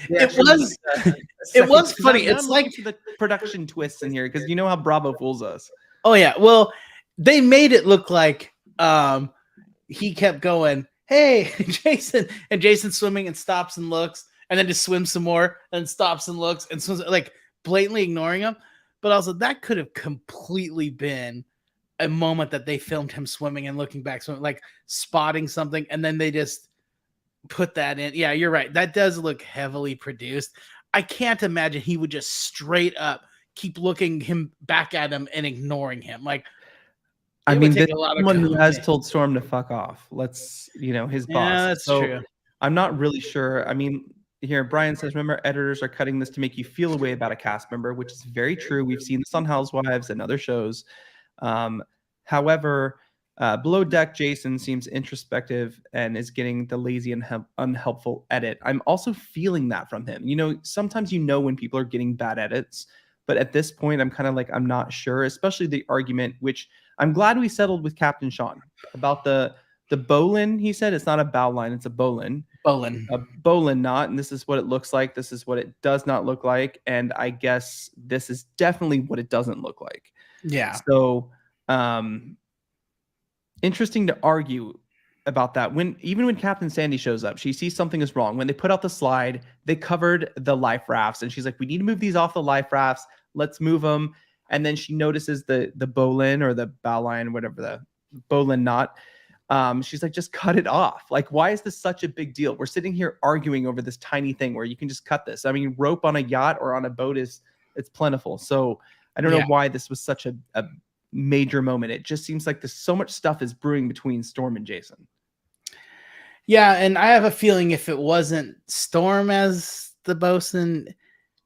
It was it was funny. Now It's I'm like looking for the production twists in here because you know how Bravo fools us. Oh yeah, well, they made it look like he kept going, hey, Jason, and Jason swimming and stops and looks, and then just swims some more and stops and looks and swims, like blatantly ignoring him. But also that could have completely been a moment that they filmed him swimming and looking back, swimming, like spotting something, and then they just put that in. Yeah, you're right. That does look heavily produced. I can't imagine he would just straight up keep looking him back at him and ignoring him. Like, I mean, this a lot of someone who has coaching. told Storm to fuck off. Let's, you know, his boss. Yeah, that's So true. I'm not really sure. I mean, here Brian says, remember, editors are cutting this to make you feel a way about a cast member, which is very true. We've seen this on Housewives and other shows. However, Below Deck Jason seems introspective and is getting the lazy and unhelpful edit. I'm also feeling that from him. You know, sometimes you know when people are getting bad edits, but at this point, I'm kind of like, I'm not sure, especially the argument, which I'm glad we settled with Captain Sean about the bowline. He said it's not a bow line, it's a bowline. A bowline knot, and this is what it looks like. This is what it does not look like. And I guess this is definitely what it doesn't look like. Yeah. So, interesting to argue about that. Even when Captain Sandy shows up, she sees something is wrong. When they put out the slide, they covered the life rafts, and she's like, "We need to move these off the life rafts. Let's move them." And then she notices the bowline or the bow line, whatever the bowline knot. She's like, "Just cut it off." Like, why is this such a big deal? We're sitting here arguing over this tiny thing where you can just cut this. I mean, rope on a yacht or on a boat it's plentiful. So I don't know why this was such a major moment. It just seems like there's so much stuff is brewing between Storm and Jason. Yeah, and I have a feeling if it wasn't Storm as the bosun,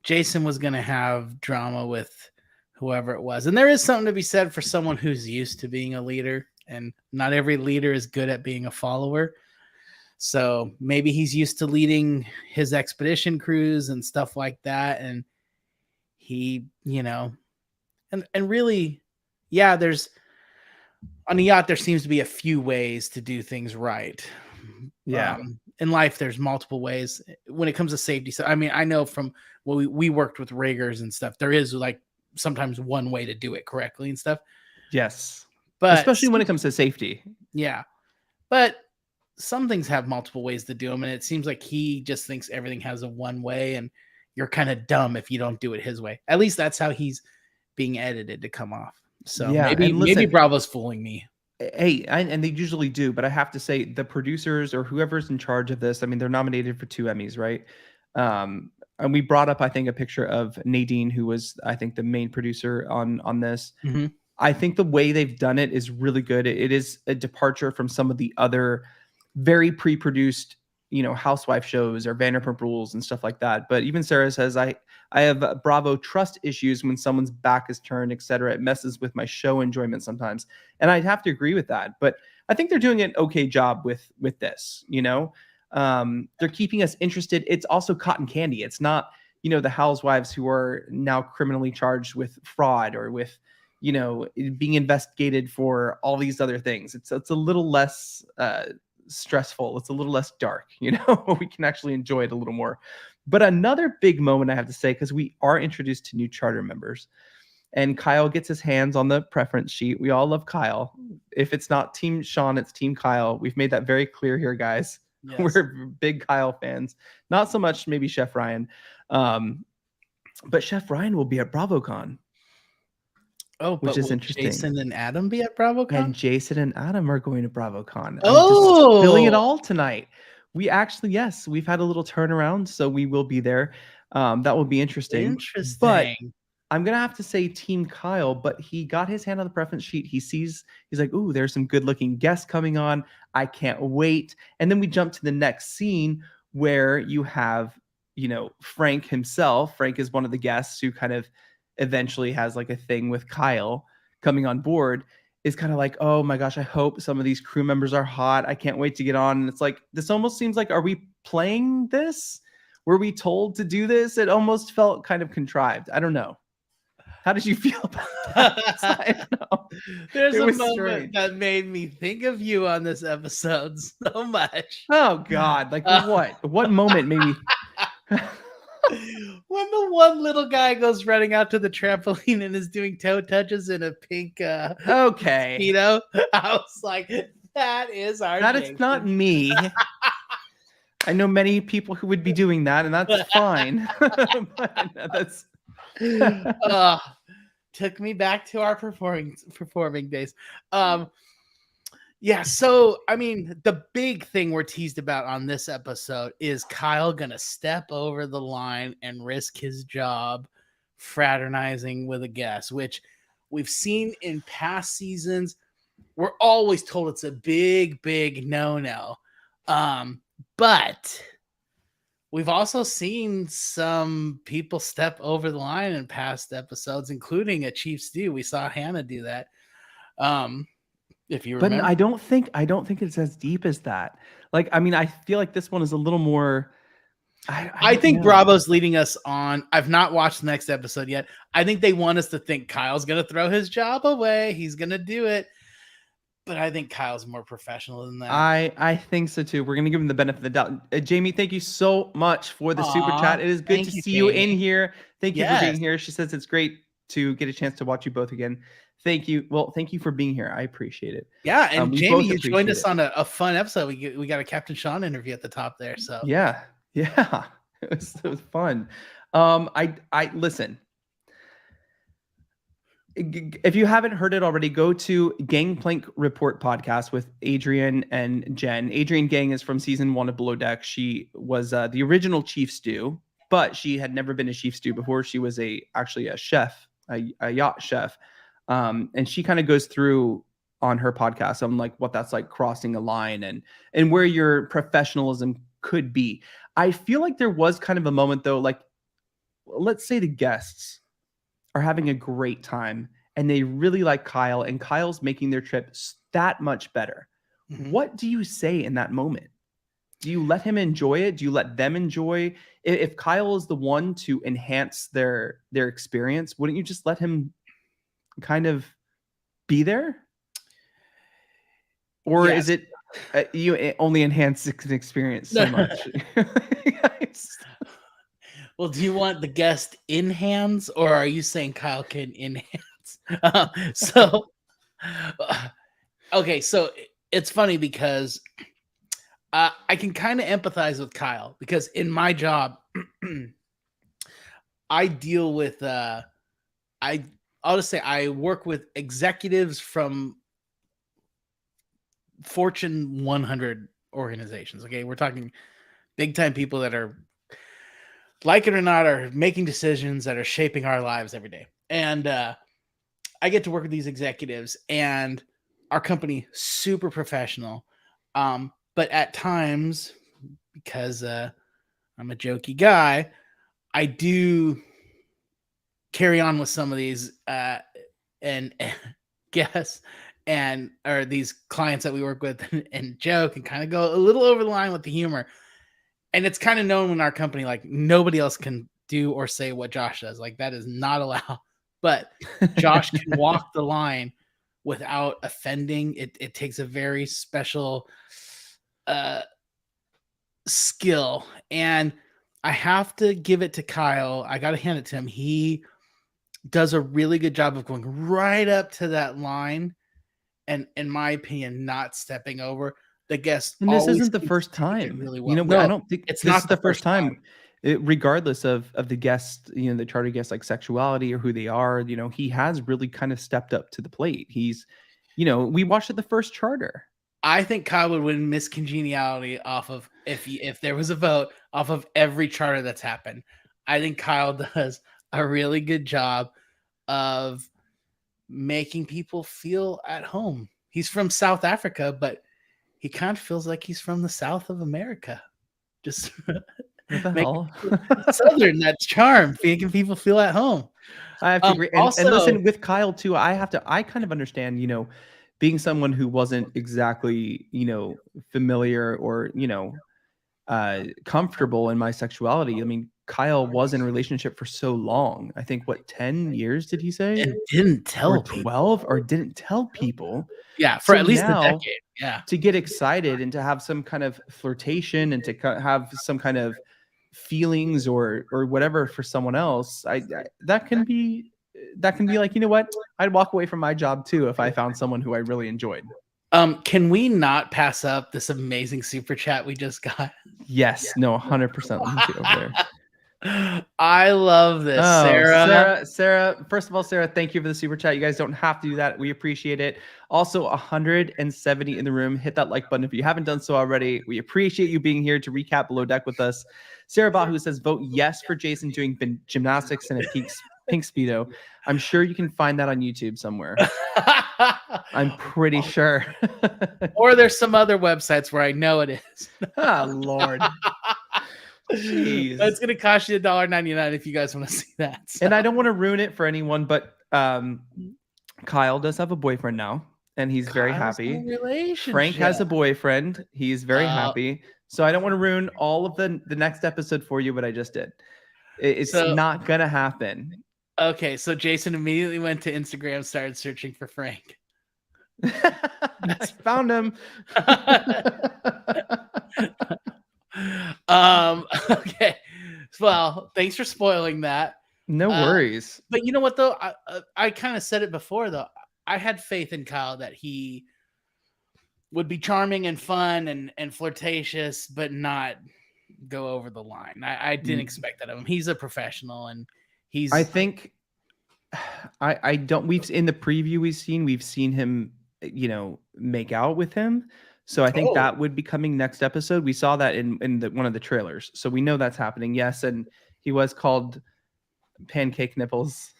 Jason was going to have drama with whoever it was. And there is something to be said for someone who's used to being a leader, and not every leader is good at being a follower. So maybe he's used to leading his expedition crews and stuff like that. And he, you know, and really, yeah, there's on a yacht, there seems to be a few ways to do things right. Yeah. In life, there's multiple ways when it comes to safety. So, I mean, I know from when we worked with riggers and stuff, there is like sometimes one way to do it correctly and stuff. Yes. But especially when it comes to safety. Yeah. But some things have multiple ways to do them. And it seems like he just thinks everything has a one way, and you're kind of dumb if you don't do it his way. At least that's how he's being edited to come off. So yeah, maybe Bravo's fooling me. Hey, and they usually do, but I have to say the producers or whoever's in charge of this, I mean, they're nominated for 2 Emmys, right? And we brought up, I think, a picture of Nadine, who was, I think, the main producer on this. Mm-hmm. I think the way they've done it is really good. It is a departure from some of the other very pre-produced, you know, housewife shows or Vanderpump Rules and stuff like that. But even Sarah says, I have Bravo trust issues when someone's back is turned, etc. It messes with my show enjoyment sometimes. And I'd have to agree with that. But I think they're doing an okay job with this, you know. They're keeping us interested. It's also cotton candy. It's not, you know, the housewives who are now criminally charged with fraud or with, you know, being investigated for all these other things. It's a little less stressful. It's a little less dark, you know. We can actually enjoy it a little more. But another big moment, I have to say, because we are introduced to new charter members, and Kyle gets his hands on the preference sheet. We all love Kyle. If it's not Team Sean, it's Team Kyle. We've made that very clear here, guys. Yes. We're big Kyle fans. Not so much maybe Chef Ryan. But Chef Ryan will be at BravoCon. Oh, which but is will interesting. Jason and Adam be at BravoCon? And Jason and Adam are going to BravoCon. I'm Oh! just spilling it all tonight. We actually, yes, we've had a little turnaround, so we will be there. That will be interesting. Interesting. But I'm gonna have to say Team Kyle, but he got his hand on the preference sheet. He's like, ooh, there's some good looking guests coming on. I can't wait. And then we jump to the next scene where you have, Frank himself. Frank is one of the guests who kind of eventually has like a thing with Kyle coming on board, is kind of like, oh my gosh, I hope some of these crew members are hot. I can't wait to get on. And it's like, this almost seems like, are we playing this? Were we told to do this? It almost felt kind of contrived. I don't know. How did you feel about that? I don't know. There's a moment that made me think of you on this episode so much. Oh God. Like what? What moment made me when the one little guy goes running out to the trampoline and is doing toe touches in a pink okay. Speedo, I was like, that is Jason. Not me. I know many people who would be doing that, and that's fine. But that's took me back to our performing days. Yeah, so I mean, the big thing we're teased about on this episode is Kyle gonna step over the line and risk his job fraternizing with a guest, which we've seen in past seasons. We're always told it's a big no-no. But we've also seen some people step over the line in past episodes, including a Chief Stew. We saw Hannah do that. If you remember. But I don't think it's as deep as that. Like, I mean, I feel like this one is a little more. I think know. Bravo's leading us on. I've not watched the next episode yet. I think they want us to think Kyle's going to throw his job away. He's going to do it. But I think Kyle's more professional than that. I think so too. We're going to give him the benefit of the doubt. Jamie, thank you so much for the super chat. It is good to see you in here. Thank you for being here. She says it's great to get a chance to watch you both again. Thank you. Well, thank you for being here. I appreciate it. Yeah, and Jamie, you joined us on a fun episode. We got a Captain Sean interview at the top there. So yeah, it was fun. I listen. If you haven't heard it already, go to Gangplank Report podcast with Adrian and Jen. Adrian Gang is from season 1 of Below Deck. She was the original Chief Stew, but she had never been a Chief Stew before. She was actually a chef, a yacht chef. And she kind of goes through on her podcast on like what that's like crossing a line and where your professionalism could be. I feel like there was kind of a moment though, like let's say the guests are having a great time and they really like Kyle and Kyle's making their trip that much better. Mm-hmm. What do you say in that moment? Do you let him enjoy it? Do you let them enjoy? If Kyle is the one to enhance their experience, wouldn't you just let him kind of be there? Or is it you only enhance an experience so much? Well, do you want the guest in hands, or are you saying Kyle can enhance? Okay, so it's funny because I can kind of empathize with Kyle because in my job, I deal with I'll just say I work with executives from Fortune 100 organizations. Okay, we're talking big time people that are, like it or not, are making decisions that are shaping our lives every day. And I get to work with these executives, and our company super professional. But at times, because I'm a jokey guy, I do carry on with some of these and guests or these clients that we work with and joke and kind of go a little over the line with the humor. And it's kind of known in our company, like nobody else can do or say what Josh does. Like that is not allowed. But Josh can walk the line without offending. It takes a very special skill. And I have to give it to Kyle. I got to hand it to him. He does a really good job of going right up to that line and, in my opinion, not stepping over the guest. And this isn't the first time. Really well. I don't think it's not the first time. regardless of the guest, the charter guest, like sexuality or who they are, he has really kind of stepped up to the plate. He's, we watched it the first charter. I think Kyle would win Miss Congeniality off of if there was a vote off of every charter that's happened. I think Kyle does a really good job of making people feel at home. He's from South Africa, but he kind of feels like he's from the South of America. Just What the making hell? Southern, that charm, making people feel at home. I have to agree. And Also, listen, with Kyle too, I kind of understand, being someone who wasn't exactly, familiar or, comfortable in my sexuality. I mean, Kyle was in a relationship for so long. I think, what, 10 years did he say? and didn't tell Or people. 12, or didn't tell people. Yeah, for So at least a now, decade. Yeah. to get excited and to have some kind of flirtation and to have some kind of feelings or whatever for someone else, that can be like, you know what? I'd walk away from my job too if I found someone who I really enjoyed. Can we not pass up this amazing super chat we just got? Yes, no, 100%. Let me get over there. I love this, Oh, Sarah. Sarah, first of all, Sarah, thank you for the super chat. You guys don't have to do that. We appreciate it. Also, 170 in the room. Hit that like button if you haven't done so already. We appreciate you being here to recap Below Deck with us. Sarah Bahu says, vote yes for Jason doing gymnastics in a pink Speedo. I'm sure you can find that on YouTube somewhere. I'm pretty sure. Or there's some other websites where I know it is. Oh, Lord. Jeez. It's going to cost you $1.99 if you guys want to see that. So. And I don't want to ruin it for anyone, but Kyle does have a boyfriend now, and he's very happy. Frank has a boyfriend. He's very happy. So I don't want to ruin all of the next episode for you, but I just did. It's not going to happen. Okay, so Jason immediately went to Instagram, started searching for Frank. I found him. Okay. Well, thanks for spoiling that. No worries. But you know what, though? I kind of said it before, though. I had faith in Kyle that he would be charming and fun and flirtatious, but not go over the line. I didn't expect that of him. He's a professional, and he's... I think... I don't... in the preview we've seen him, make out with him. So I think that would be coming next episode. We saw that in one of the trailers. So we know that's happening. Yes, and he was called Pancake Nipples.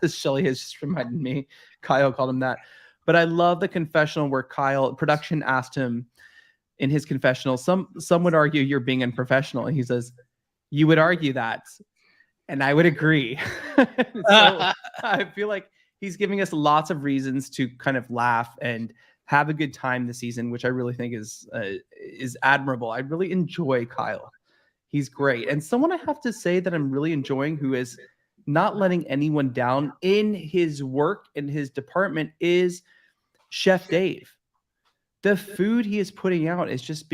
Shelly has just reminded me. Kyle called him that. But I love the confessional where production asked him in his confessional, some would argue you're being unprofessional. And he says, you would argue that. And I would agree. So I feel like he's giving us lots of reasons to kind of laugh and have a good time this season, which I really think is admirable. I really enjoy Kyle. He's great. And someone I have to say that I'm really enjoying, who is not letting anyone down in his work, in his department, is Chef Dave. The food he is putting out is just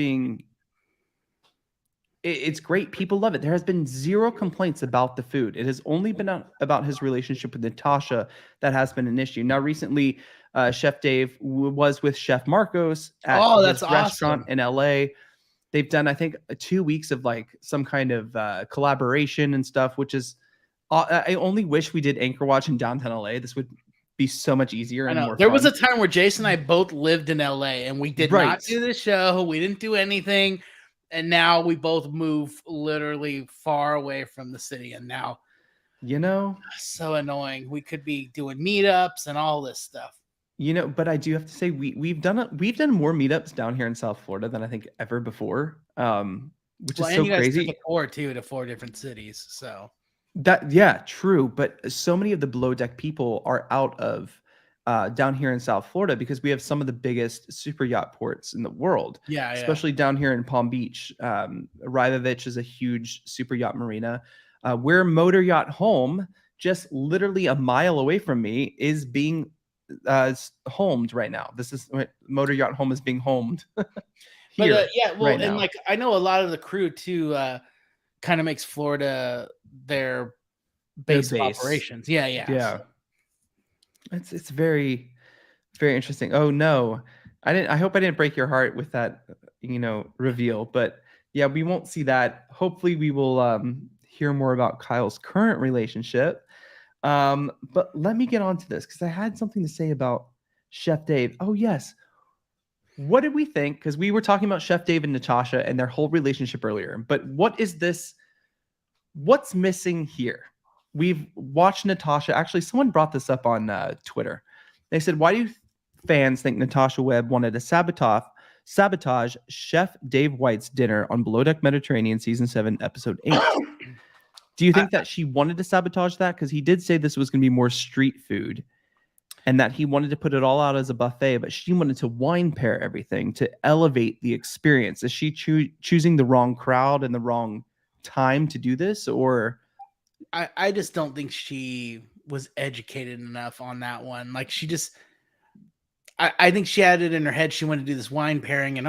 it's great. People love it. There has been zero complaints about the food. It has only been about his relationship with Natasha that has been an issue. Now, recently, Chef Dave was with Chef Marcos at his restaurant in LA. They've done, I think, 2 weeks of like some kind of collaboration and stuff, which is, I only wish we did Anchor Watch in downtown LA. This would be so much easier and more There fun. was a time where Jason and I both lived in LA, and we did not do the show. We didn't do anything. And now we both move literally far away from the city. And now, so annoying. We could be doing meetups and all this stuff. But I do have to say we've done more meetups down here in South Florida than I think ever before, which is so you guys crazy. Took a tour too to 4 different cities, so true. But so many of the Below Deck people are out of down here in South Florida because we have some of the biggest super yacht ports in the world. Especially down here in Palm Beach. Rybovich is a huge super yacht marina. Where Motor Yacht Home, just literally a mile away from me, is being homed right now. This is Motor Yacht Home is being homed. But and like I know a lot of the crew too kind of makes Florida their base of operations. Yeah. It's very, very interesting. Oh no, I hope I didn't break your heart with that, reveal. But Yeah, we won't see that. Hopefully, we will hear more about Kyle's current relationship. But let me get on to this because I had something to say about Chef Dave. Oh, yes. What did we think? Because we were talking about Chef Dave and Natasha and their whole relationship earlier. But what is this? What's missing here? We've watched Natasha. Actually, someone brought this up on Twitter. They said, why do fans think Natasha Webb wanted to sabotage Chef Dave White's dinner on Below Deck Mediterranean Season 7, Episode 8? Do you think that she wanted to sabotage that? Because he did say this was going to be more street food and that he wanted to put it all out as a buffet, but she wanted to wine pair everything to elevate the experience. Is she choosing the wrong crowd and the wrong time to do this? Or I just don't think she was educated enough on that one. Like she just, I think she had it in her head. She wanted to do this wine pairing and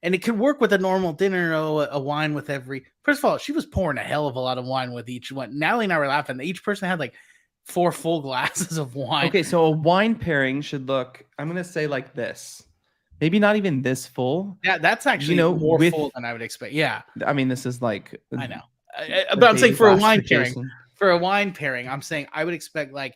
and it could work with a normal dinner, a wine with every, first of all, she was pouring a hell of a lot of wine with each one. Natalie and I were laughing. Each person had like 4 full glasses of wine. Okay, so a wine pairing should look, I'm going to say like this. Maybe not even this full. Yeah, that's actually more full than I would expect. Yeah. I mean, this is like... I know. But I'm saying for a wine pairing. For a wine pairing, I'm saying I would expect like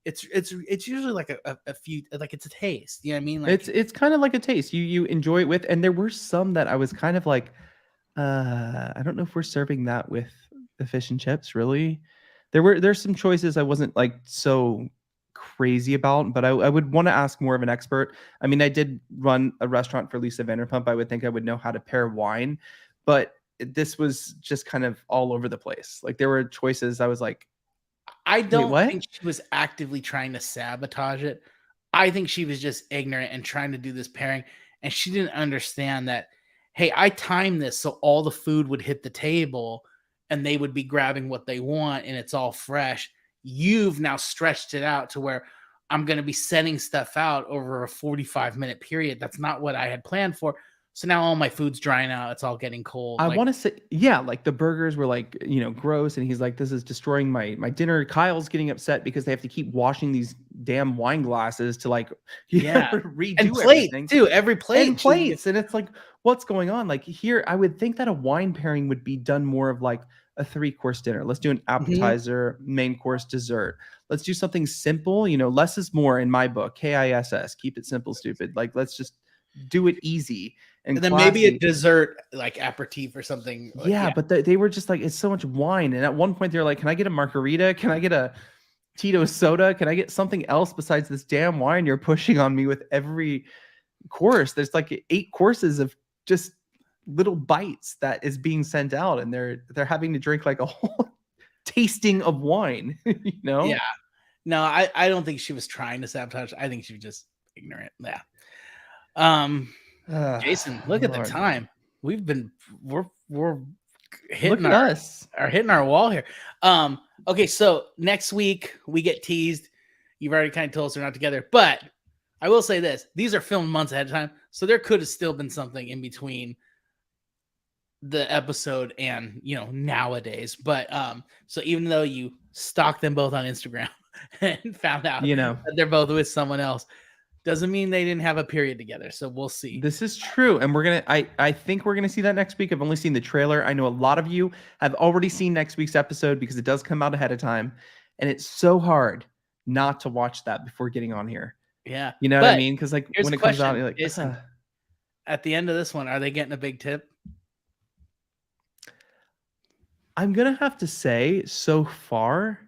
it's usually like a few, like it's a taste. You know what I mean? Like it's kind of like a taste. You enjoy it with, and there were some that I was kind of like, I don't know if we're serving that with the fish and chips, really. There's some choices I wasn't like so crazy about, but I would want to ask more of an expert. I mean, I did run a restaurant for Lisa Vanderpump. I would think I would know how to pair wine, but this was just kind of all over the place. Like there were choices I was like, I don't think she was actively trying to sabotage it. I think she was just ignorant and trying to do this pairing, and she didn't understand that, hey, I timed this so all the food would hit the table and they would be grabbing what they want and it's all fresh. You've now stretched it out to where I'm going to be sending stuff out over a 45-minute period. That's not what I had planned for. So now all my food's drying out. It's all getting cold. I want to say, yeah, like the burgers were like, gross. And he's like, this is destroying my dinner. Kyle's getting upset because they have to keep washing these damn wine glasses to like, redo and plates everything. Too. Every plate. And plates. And it's like, what's going on? Like here, I would think that a wine pairing would be done more of like a 3-course dinner. Let's do an appetizer, main course, dessert. Let's do something simple. Less is more in my book. KISS. Keep it simple, stupid. Like, let's just do it easy. And then maybe a dessert, like aperitif or something. Yeah, but they were just like, it's so much wine. And at one point, they're like, can I get a margarita? Can I get a Tito's soda? Can I get something else besides this damn wine you're pushing on me with every course? There's like 8 courses of just little bites that is being sent out. And they're having to drink like a whole tasting of wine, Yeah. No, I don't think she was trying to sabotage. I think she was just ignorant. Yeah. Jason, look at the time. We're hitting hitting our wall here. Okay, so next week we get teased. You've already kind of told us they're not together, but I will say this: these are filmed months ahead of time, so there could have still been something in between the episode and nowadays. But so even though you stalked them both on Instagram and found out that they're both with someone else, doesn't mean they didn't have a period together. So we'll see. This is true. And I think we're going to see that next week. I've only seen the trailer. I know a lot of you have already seen next week's episode because it does come out ahead of time. And it's so hard not to watch that before getting on here. Yeah. You know what I mean? Because like when it comes out, you're like, Jason, at the end of this one, are they getting a big tip? I'm going to have to say so far,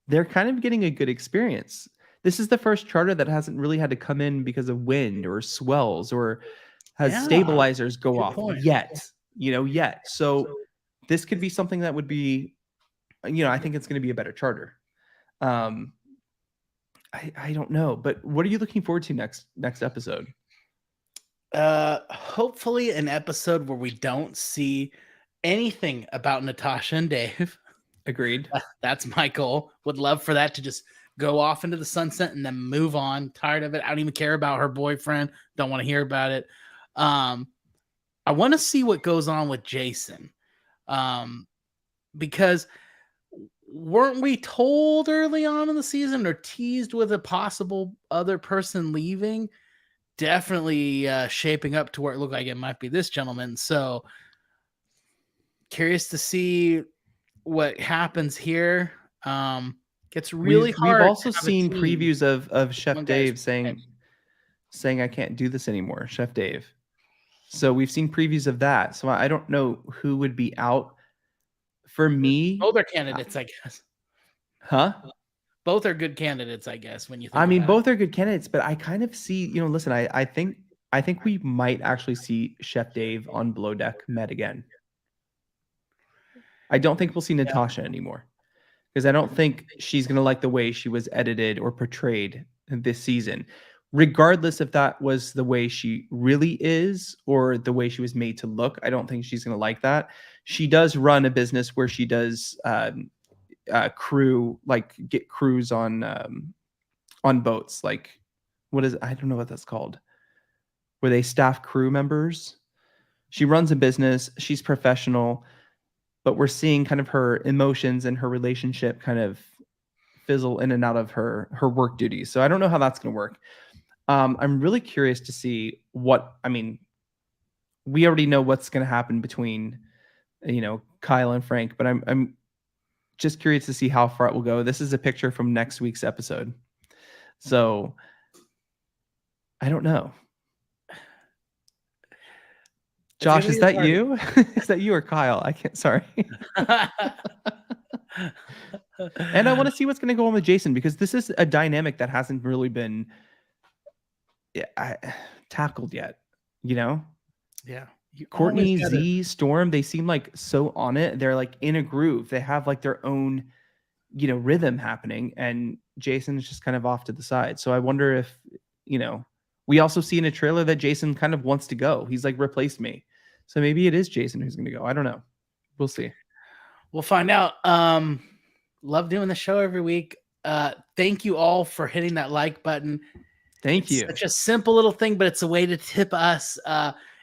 they're kind of getting a good experience. This is the first charter that hasn't really had to come in because of wind or swells or has stabilizers go off yet. So this could be something that would be, I think it's going to be a better charter. I don't know, but what are you looking forward to next episode? Hopefully an episode where we don't see anything about Natasha and Dave. Agreed. That's my goal. Would love for that to just go off into the sunset and then move on. Tired of it. I don't even care about her boyfriend. Don't want to hear about it. I want to see what goes on with Jason. Because weren't we told early on in the season or teased with a possible other person leaving? Definitely shaping up to where it looked like it might be this gentleman. So Curious to see what happens here. Gets really We've hard. also to have a seen team. previews of Chef One guy's Dave saying I can't do this anymore, Chef Dave. So we've seen previews of that. So I don't know who would be out. For me, both are candidates, I guess. huh? Both are good candidates, I guess. When you think, I mean, about both are good candidates, but I kind of see, listen, I think we might actually see Chef Dave on Below Deck Med again. I don't think we'll see Natasha anymore because I don't think she's going to like the way she was edited or portrayed this season. Regardless if that was the way she really is or the way she was made to look, I don't think she's going to like that. She does run a business where she does crew, like get crews on boats. Like, what is, I don't know what that's called, where they staff crew members. She runs a business. She's professional, but we're seeing kind of her emotions and her relationship kind of fizzle in and out of her work duties. So I don't know how that's going to work. I'm really curious to see we already know what's going to happen between, Kyle and Frank, but I'm just curious to see how far it will go. This is a picture from next week's episode. So I don't know. Josh, is that you? Is that you or Kyle? I can't, sorry. And I want to see what's going to go on with Jason, because this is a dynamic that hasn't really been tackled yet, Yeah. Courtney, Z, Storm, they seem like so on it. They're like in a groove. They have like their own, rhythm happening, and Jason is just kind of off to the side. So I wonder if, we also see in a trailer that Jason kind of wants to go. He's like, replace me. So maybe it is Jason who's going to go. I don't know. We'll see. We'll find out. Love doing the show every week. Thank you all for hitting that like button. Thank you. Such a simple little thing, but it's a way to tip us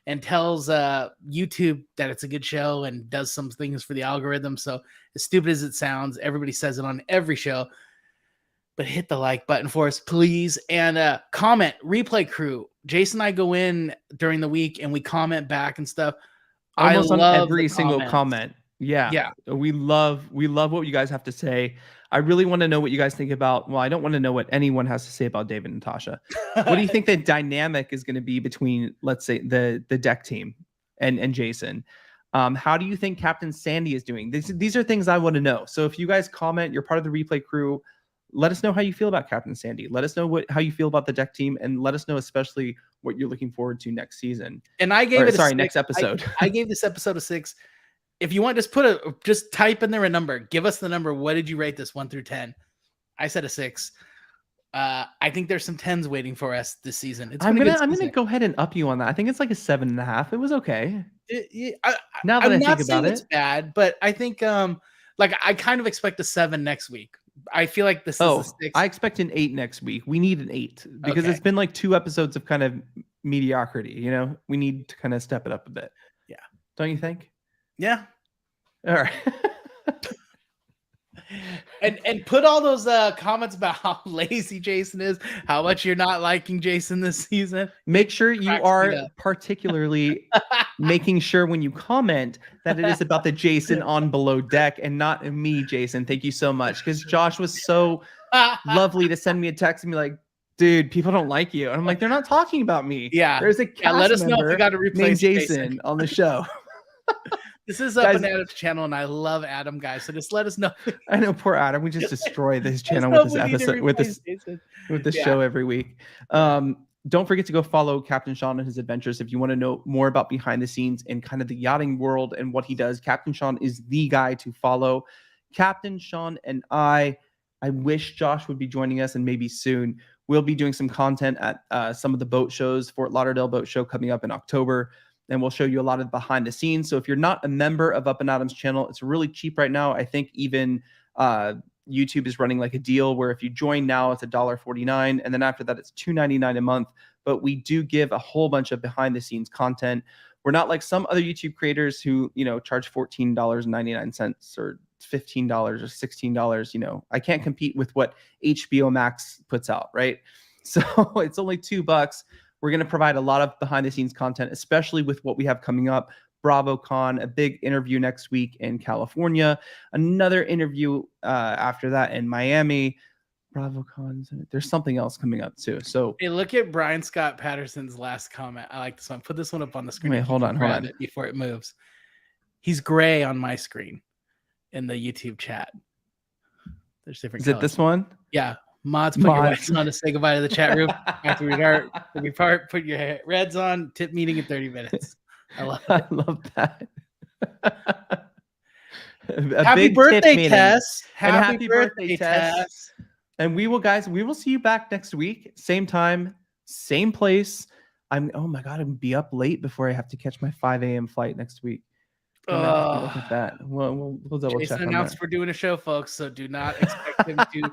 and tells YouTube that it's a good show and does some things for the algorithm. So as stupid as it sounds, everybody says it on every show. But hit the like button for us, please. And comment, replay crew. Jason and I go in during the week and we comment back and stuff. Almost on every single comment. Yeah. We love what you guys have to say. I really want to know what you guys think about. Well, I don't want to know what anyone has to say about David and Natasha. What do you think the dynamic is going to be between, let's say, the deck team and Jason? How do you think Captain Sandy is doing? These are things I want to know. So if you guys comment, you're part of the replay crew, let us know how you feel about Captain Sandy. Let us know how you feel about the deck team, and let us know especially what you're looking forward to next season. And I gave next episode. I gave this episode a 6. If you want, just type in there a number. Give us the number. What did you rate this 1 through 10? I said a 6. I think there's some 10s waiting for us this season. I'm gonna go ahead and up you on that. I think it's like a 7.5. It was okay. Now that I think about it, it's bad, but I think I kind of expect a 7 next week. I feel like this is a 6. I expect an 8 next week. We need an 8 because it's been like 2 episodes of kind of mediocrity. We need to kind of step it up a bit. Yeah, don't you think? Yeah. All right. and put all those comments about how lazy Jason is, how much you're not liking Jason this season. Make sure you are particularly making sure when you comment that it is about the Jason on Below Deck and not me, Jason. Thank you so much, because Josh was so lovely to send me a text and be like, dude, people don't like you. And I'm like, they're not talking about me. Yeah. There's a cast let us know if you got to replace Jason on the show. This is Up and Adam's channel, and I love Adam, guys. So just let us know. I know, poor Adam. We just destroy this channel with this episode, with this show every week. Don't forget to go follow Captain Sean and his adventures if you want to know more about behind the scenes and kind of the yachting world and what he does. Captain Sean is the guy to follow. Captain Sean and I wish Josh would be joining us, and maybe soon. We'll be doing some content at some of the boat shows, Fort Lauderdale Boat Show coming up in October. And we'll show you a lot of behind the scenes. So if you're not a member of Up and Adam's channel, it's really cheap right now. I think even YouTube is running like a deal where if you join now, it's $1.49. And then after that, it's $2.99 a month. But we do give a whole bunch of behind the scenes content. We're not like some other YouTube creators who, charge $14.99 or $15 or $16. I can't compete with what HBO Max puts out, right? So it's only $2. We're going to provide a lot of behind the scenes content, especially with what we have coming up. BravoCon, a big interview next week in California, another interview after that in Miami. BravoCon. There's something else coming up too. So hey, look at Brian Scott Patterson's last comment. I like this one. Put this one up on the screen. Wait, hold on. It before it moves. He's gray on my screen in the YouTube chat. There's different. Is it this one? Yeah. Mods, put your whites on to say goodbye to the chat room. After we part, put your reds on. Tip meeting in 30 minutes. I love it. I love that. Happy birthday, Tess. Happy birthday, Tess. And we will see you back next week. Same time, same place. Oh my God, I'm gonna be up late before I have to catch my 5 a.m. flight next week. Look at that. We'll double Jason check. announced we're doing a show, folks. So do not expect him to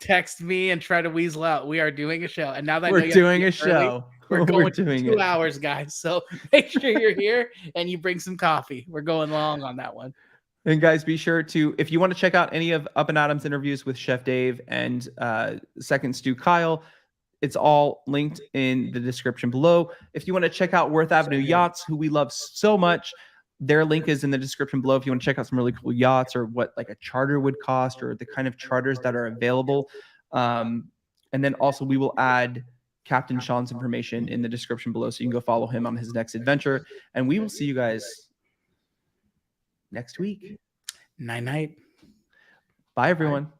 text me and try to weasel out. We are doing a show. And now that we're doing a show, we're going 2 hours, guys. So make sure you're here and you bring some coffee. We're going long on that one. And guys, be sure to, if you want to check out any of Up and Adam's interviews with Chef Dave and Second Stew Kyle, it's all linked in the description below. If you want to check out Worth Avenue Yachts, who we love so much, their link is in the description below. If you want to check out some really cool yachts or what like a charter would cost or the kind of charters that are available. And then also we will add Captain Sean's information in the description below so you can go follow him on his next adventure. And we will see you guys next week. Night. Bye, everyone.